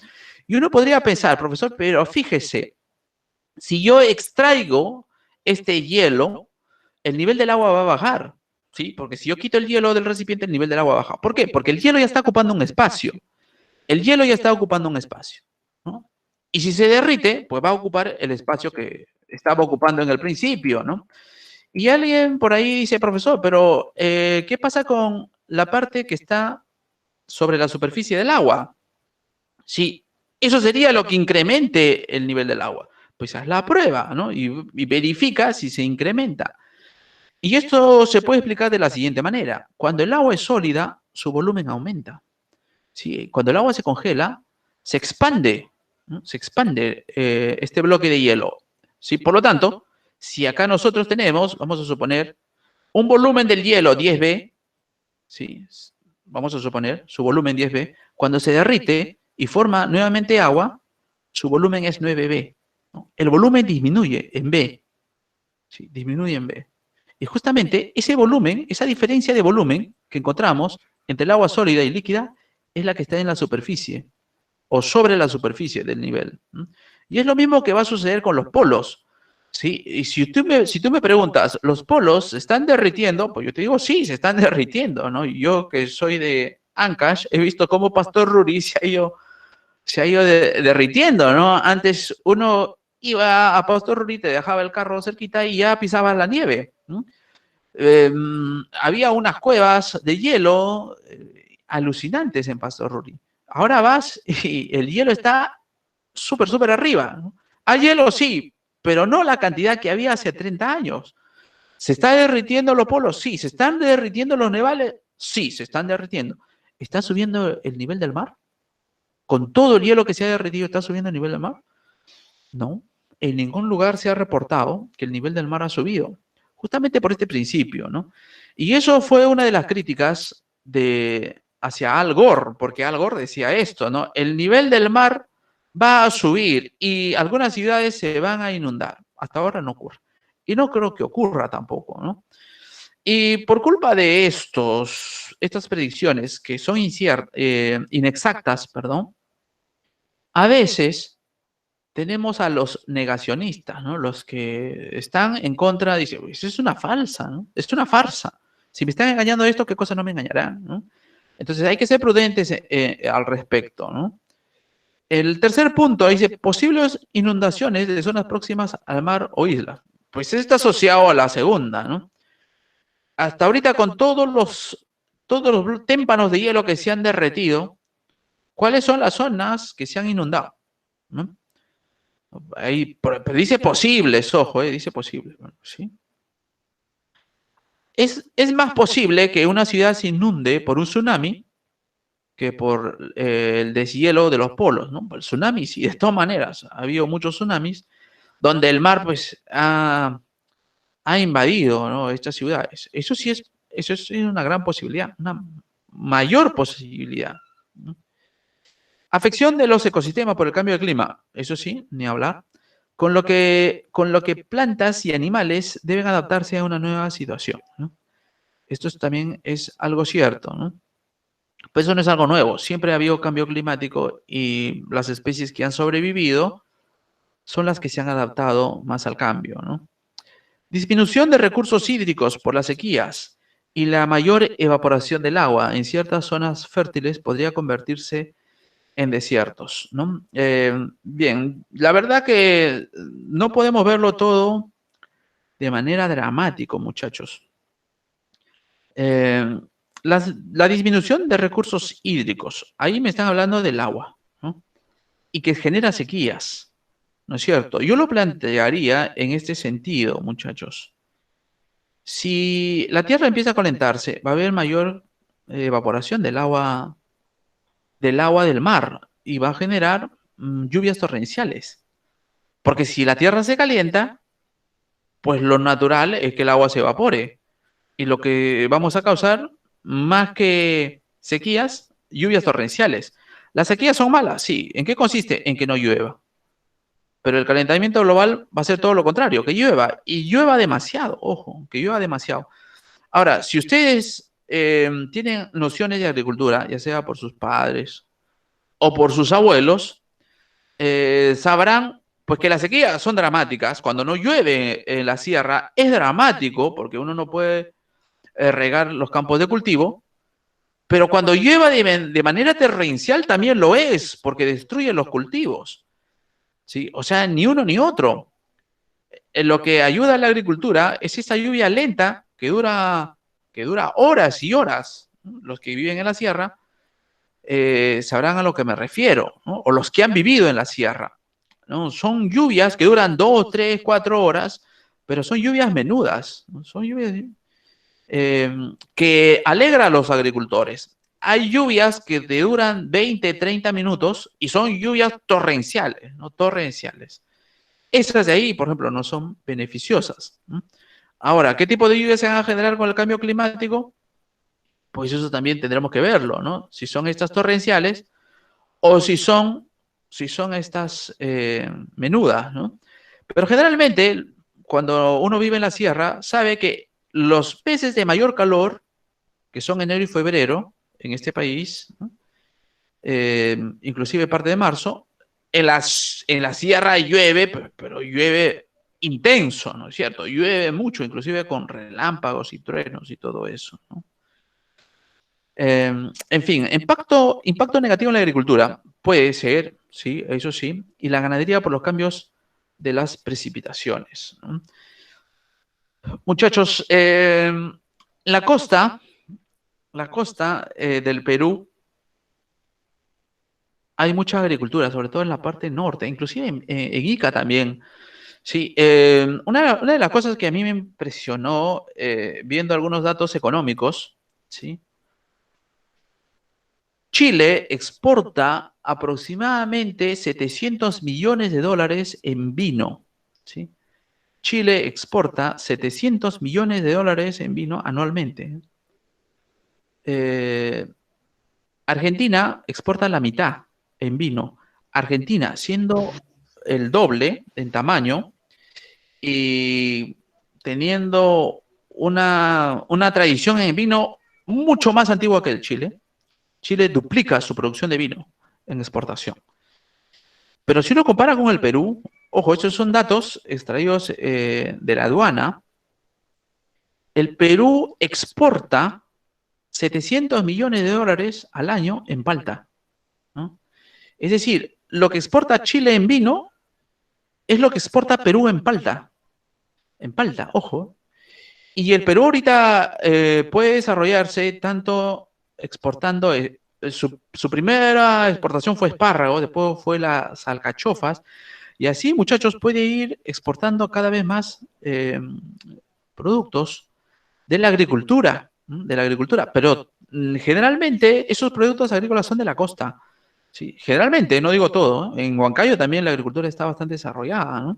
Y uno podría pensar, profesor, pero fíjese, si yo extraigo este hielo, el nivel del agua va a bajar, ¿sí? Porque si yo quito el hielo del recipiente, el nivel del agua baja. ¿Por qué? Porque el hielo ya está ocupando un espacio. El hielo ya está ocupando un espacio, ¿no? Y si se derrite, pues va a ocupar el espacio que estaba ocupando en el principio, ¿no? Y alguien por ahí dice, profesor, pero ¿qué pasa con la parte que está sobre la superficie del agua? Sí, eso sería lo que incremente el nivel del agua. Pues haz la prueba, ¿no? Y verifica si se incrementa. Y esto se puede explicar de la siguiente manera. Cuando el agua es sólida, su volumen aumenta. ¿Sí? Cuando el agua se congela, se expande, ¿no? Se expande este bloque de hielo. ¿Sí? Por lo tanto, si acá nosotros tenemos, vamos a suponer, un volumen del hielo 10B, ¿sí? Vamos a suponer su volumen 10B, cuando se derrite y forma nuevamente agua, su volumen es 9B, ¿no? El volumen disminuye en B, ¿sí? Disminuye en B. Y justamente ese volumen, esa diferencia de volumen que encontramos entre el agua sólida y líquida, es la que está en la superficie o sobre la superficie del nivel. Y es lo mismo que va a suceder con los polos. ¿Sí? Y si tú me preguntas, ¿los polos se están derritiendo? Pues yo te digo, sí, se están derritiendo, ¿no? Y yo que soy de Ancash, he visto cómo Pastor Ruri se ha ido derritiendo, ¿no? Antes uno iba a Pastor Ruri, te dejaba el carro cerquita y ya pisaba la nieve, ¿no? Había unas cuevas de hielo alucinantes en Pastor Ruri. Ahora vas y el hielo está súper arriba, ¿no? Hay hielo, sí, pero no la cantidad que había hace 30 años. ¿Se está derritiendo los polos? Sí. ¿Se están derritiendo los nevales? Sí, se están derritiendo. ¿Está subiendo el nivel del mar? ¿Con todo el hielo que se ha derretido está subiendo el nivel del mar? No. En ningún lugar se ha reportado que el nivel del mar ha subido. Justamente por este principio, ¿no? Y eso fue una de las críticas hacia Al Gore, porque Al Gore decía esto, ¿no? El nivel del mar va a subir y algunas ciudades se van a inundar. Hasta ahora no ocurre. Y no creo que ocurra tampoco, ¿no? Y por culpa de estas predicciones que son inexactas, perdón, a veces tenemos a los negacionistas, ¿no? Los que están en contra, dicen, eso es una falsa, ¿no? Es una farsa. Si me están engañando esto, ¿qué cosa no me engañarán, ¿no? Entonces hay que ser prudentes al respecto, ¿no? El tercer punto dice, posibles inundaciones de zonas próximas al mar o islas. Pues está asociado a la segunda, ¿no? Hasta ahorita con todos los témpanos de hielo que se han derretido, ¿cuáles son las zonas que se han inundado? ¿No? Ahí, pero dice posibles, ojo, dice posible. ¿Sí? Es más posible que una ciudad se inunde por un tsunami que por el deshielo de los polos, ¿no? El tsunami, sí, de todas maneras, ha habido muchos tsunamis donde el mar, pues, ha invadido, ¿no? Estas ciudades. Eso es una gran posibilidad, una mayor posibilidad, ¿no? Afección de los ecosistemas por el cambio de clima, eso sí, ni hablar. Con lo que plantas y animales deben adaptarse a una nueva situación, ¿no? Esto también es algo cierto, ¿no? Pues eso no es algo nuevo. Siempre ha habido cambio climático y las especies que han sobrevivido son las que se han adaptado más al cambio, ¿no? Disminución de recursos hídricos por las sequías y la mayor evaporación del agua en ciertas zonas fértiles podría convertirse en desiertos, ¿no? Bien, la verdad que no podemos verlo todo de manera dramática, muchachos. La disminución de recursos hídricos, ahí me están hablando del agua, ¿no? Y que genera sequías, ¿no es cierto? Yo lo plantearía en este sentido, muchachos. Si la Tierra empieza a calentarse, va a haber mayor evaporación del agua del mar y va a generar lluvias torrenciales. Porque si la Tierra se calienta, pues lo natural es que el agua se evapore. Y lo que vamos a causar, más que sequías, lluvias torrenciales. ¿Las sequías son malas? Sí. ¿En qué consiste? En que no llueva. Pero el calentamiento global va a ser todo lo contrario, que llueva. Y llueva demasiado, ojo, que llueva demasiado. Ahora, si ustedes tienen nociones de agricultura, ya sea por sus padres o por sus abuelos, sabrán pues que las sequías son dramáticas. Cuando no llueve en la sierra es dramático porque uno no puede regar los campos de cultivo, pero cuando llueva de manera torrencial también lo es porque destruye los cultivos, ¿sí? O sea, ni uno ni otro. Lo que ayuda a la agricultura es esa lluvia lenta que dura horas y horas. Los que viven en la sierra sabrán a lo que me refiero, ¿no? O los que han vivido en la sierra, ¿no? Son lluvias que duran 2, 3, 4 horas, pero son lluvias menudas, ¿no? Son lluvias que alegra a los agricultores. Hay lluvias que te duran 20, 30 minutos y son lluvias torrenciales, ¿no? Torrenciales. Esas de ahí, por ejemplo, no son beneficiosas, ¿no? Ahora, ¿qué tipo de lluvias se van a generar con el cambio climático? Pues eso también tendremos que verlo, ¿no? Si son estas torrenciales o si son estas menudas, ¿no? Pero generalmente, cuando uno vive en la sierra, sabe que los meses de mayor calor, que son enero y febrero, en este país, ¿no? Inclusive parte de marzo, en la sierra llueve, pero llueve intenso, ¿no es cierto? Llueve mucho, inclusive con relámpagos y truenos y todo eso, ¿no? En fin, impacto negativo en la agricultura. Puede ser, sí, eso sí, y la ganadería por los cambios de las precipitaciones, ¿no? Muchachos, la costa del Perú, hay mucha agricultura, sobre todo en la parte norte, inclusive en Ica también. Sí, una de las cosas que a mí me impresionó viendo algunos datos económicos, ¿sí? Chile exporta aproximadamente 700 millones de dólares en vino, ¿sí? Chile exporta 700 millones de dólares en vino anualmente. Eh, Argentina exporta la mitad en vino. Argentina, siendo el doble en tamaño y teniendo una tradición en vino mucho más antigua que el Chile, Chile duplica su producción de vino en exportación. Pero si uno compara con el Perú, ojo, estos son datos extraídos de la aduana, el Perú exporta 700 millones de dólares al año en palta, ¿no? Es decir, lo que exporta Chile en vino es lo que exporta Perú en palta, ojo. Y el Perú ahorita puede desarrollarse tanto exportando, su primera exportación fue espárrago, después fue las alcachofas, y así, muchachos, puede ir exportando cada vez más productos de la agricultura, ¿m? De la agricultura, pero generalmente esos productos agrícolas son de la costa. Sí, generalmente, no digo todo, ¿eh? En Huancayo también la agricultura está bastante desarrollada, ¿no?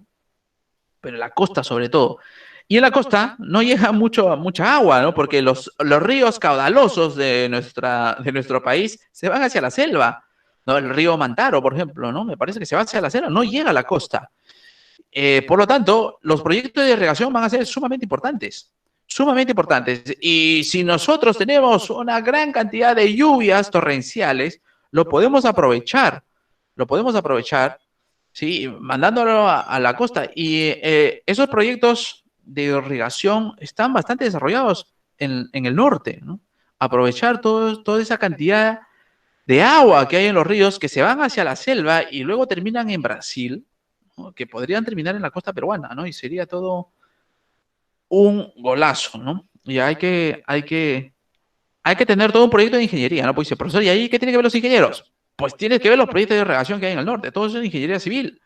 Pero en la costa sobre todo. Y en la costa no llega mucha agua, ¿no? Porque los ríos caudalosos de nuestro país se van hacia la selva, ¿no? El río Mantaro, por ejemplo, ¿no? Me parece que se va hacia la selva, no llega a la costa. Por lo tanto, los proyectos de irrigación van a ser sumamente importantes, sumamente importantes. Y si nosotros tenemos una gran cantidad de lluvias torrenciales, lo podemos aprovechar, ¿sí? Mandándolo a la costa. Y esos proyectos de irrigación están bastante desarrollados en el norte, ¿no? Aprovechar toda esa cantidad de agua que hay en los ríos que se van hacia la selva y luego terminan en Brasil, ¿no? Que podrían terminar en la costa peruana, ¿no? Y sería todo un golazo, ¿no? Y hay que tener todo un proyecto de ingeniería, ¿no? Pues dice, profesor, ¿y ahí qué tienen que ver los ingenieros? Pues tienes que ver los proyectos de irrigación que hay en el norte. Todo eso es ingeniería civil,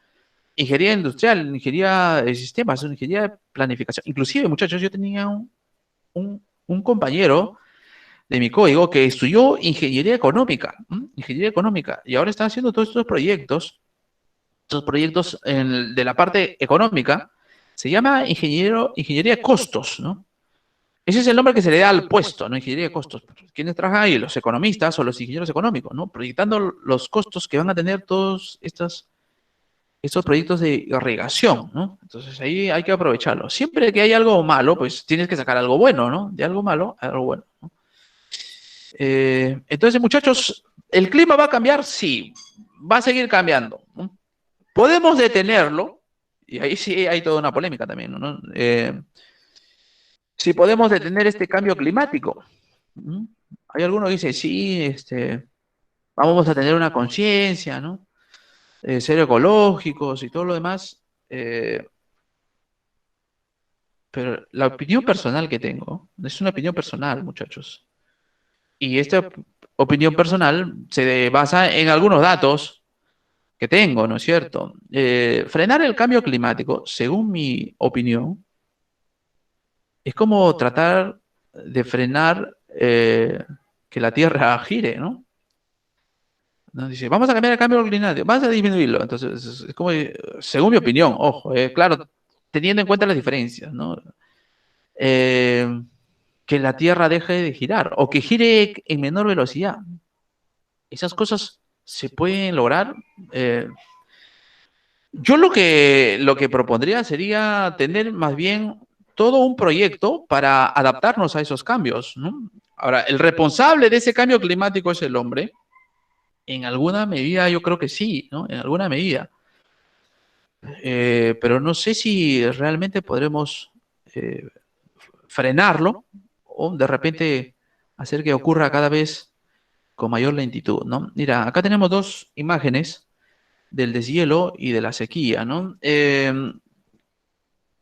ingeniería industrial, ingeniería de sistemas, ingeniería de planificación. Inclusive, muchachos, yo tenía un compañero de mi código que estudió ingeniería económica, ¿m? Ingeniería económica, y ahora está haciendo todos estos proyectos de la parte económica, se llama ingeniería de costos, ¿no? Ese es el nombre que se le da al puesto, ¿no? Ingeniería de costos. ¿Quiénes trabajan ahí? Los economistas o los ingenieros económicos, ¿no? Proyectando los costos que van a tener todos estos proyectos de irrigación, ¿no? Entonces ahí hay que aprovecharlo. Siempre que hay algo malo, pues tienes que sacar algo bueno, ¿no? De algo malo a algo bueno, ¿no? Entonces, muchachos, ¿el clima va a cambiar? Sí, va a seguir cambiando, ¿no? Podemos detenerlo, y ahí sí hay toda una polémica también, ¿no? Si podemos detener este cambio climático. ¿Mm? Hay algunos que dicen, sí, vamos a tener una conciencia, ¿no? Ser ecológicos y todo lo demás. Pero la opinión personal que tengo es una opinión personal, muchachos. Y esta opinión personal se basa en algunos datos que tengo, ¿no es cierto? Frenar el cambio climático, según mi opinión, es como tratar de frenar que la Tierra gire, ¿no? ¿No? Dice, vamos a cambiar el cambio climático, vamos a disminuirlo. Entonces, es como, según mi opinión, ojo, claro, teniendo en cuenta las diferencias, ¿no? Eh, que la Tierra deje de girar o que gire en menor velocidad. Esas cosas se pueden lograr. Yo lo que propondría sería tener más bien todo un proyecto para adaptarnos a esos cambios, ¿no? Ahora, el responsable de ese cambio climático es el hombre. En alguna medida yo creo que sí, ¿no? En alguna medida. Pero no sé si realmente podremos frenarlo o de repente hacer que ocurra cada vez con mayor lentitud, ¿no? Mira, acá tenemos dos imágenes del deshielo y de la sequía, ¿no?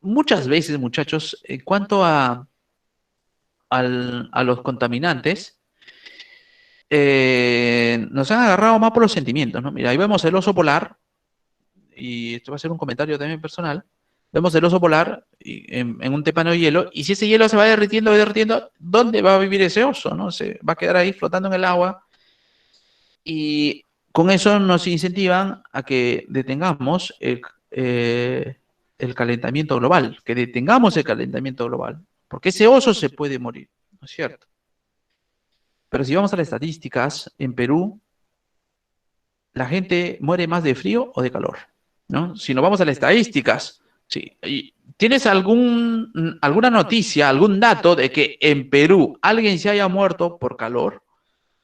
Muchas veces, muchachos, en cuanto a los contaminantes, nos han agarrado más por los sentimientos, ¿no? Mira, ahí vemos el oso polar, y esto va a ser un comentario también personal. Vemos el oso polar en un témpano de hielo, y si ese hielo se va derritiendo, ¿dónde va a vivir ese oso? ¿No? Se va a quedar ahí flotando en el agua, y con eso nos incentivan a que detengamos el calentamiento global, que detengamos el calentamiento global, porque ese oso se puede morir, ¿no es cierto? Pero si vamos a las estadísticas, en Perú, la gente muere más de frío o de calor, ¿no? Si nos vamos a las estadísticas, sí. ¿Tienes alguna noticia, algún dato de que en Perú alguien se haya muerto por calor?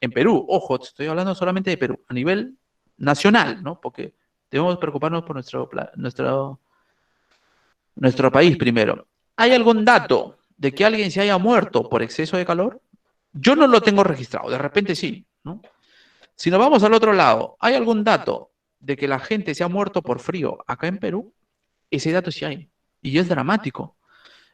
En Perú, ojo, estoy hablando solamente de Perú, a nivel nacional, ¿no? Porque debemos preocuparnos por nuestro país primero. ¿Hay algún dato de que alguien se haya muerto por exceso de calor? Yo no lo tengo registrado, de repente sí, ¿no? Si nos vamos al otro lado, ¿hay algún dato de que la gente se ha muerto por frío acá en Perú? Ese dato sí hay, y es dramático.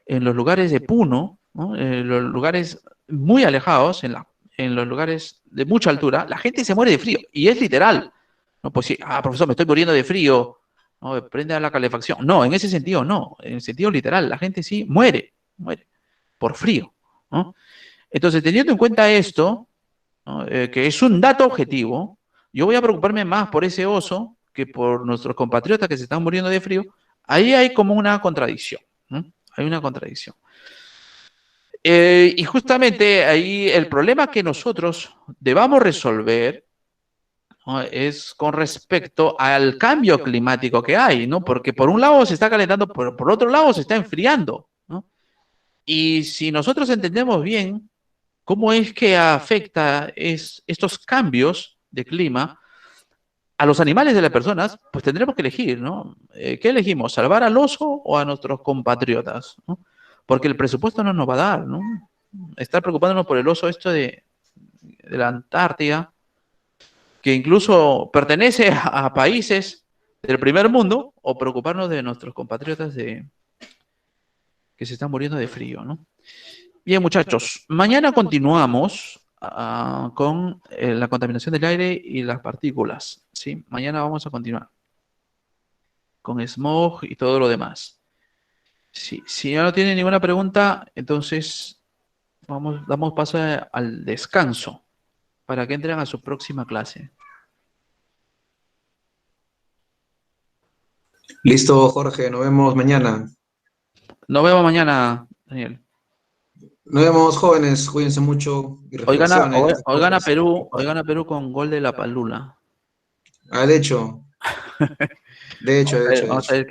En los lugares de Puno, ¿no? En los lugares muy alejados, en los lugares de mucha altura, la gente se muere de frío, y es literal. No, pues sí, profesor, me estoy muriendo de frío, no, prende a la calefacción. No, en ese sentido no, en el sentido literal, la gente sí muere por frío, ¿no? Entonces, teniendo en cuenta esto, ¿no? Que es un dato objetivo, yo voy a preocuparme más por ese oso que por nuestros compatriotas que se están muriendo de frío. Ahí hay como una contradicción, ¿no? Hay una contradicción. Y justamente ahí el problema que nosotros debamos resolver, ¿no? Es con respecto al cambio climático que hay, ¿no? Porque por un lado se está calentando, por otro lado se está enfriando, ¿no? Y si nosotros entendemos bien cómo es que afecta estos cambios de clima a los animales de las personas, pues tendremos que elegir, ¿no? ¿Qué elegimos? ¿Salvar al oso o a nuestros compatriotas? ¿No? Porque el presupuesto no nos va a dar, ¿no? Estar preocupándonos por el oso esto de la Antártida, que incluso pertenece a países del primer mundo, o preocuparnos de nuestros compatriotas que se están muriendo de frío, ¿no? Bien, muchachos, mañana continuamos con la contaminación del aire y las partículas, ¿sí? Mañana vamos a continuar con smog y todo lo demás. Sí, si ya no tiene ninguna pregunta, entonces damos paso al descanso para que entren a su próxima clase. Listo, Jorge, nos vemos mañana. Nos vemos mañana, Daniel. Nos vemos, jóvenes, cuídense mucho y reflexionen estas Hoy gana cosas. Perú con gol de la Padula. Ah, de hecho, de hecho. Vamos a ver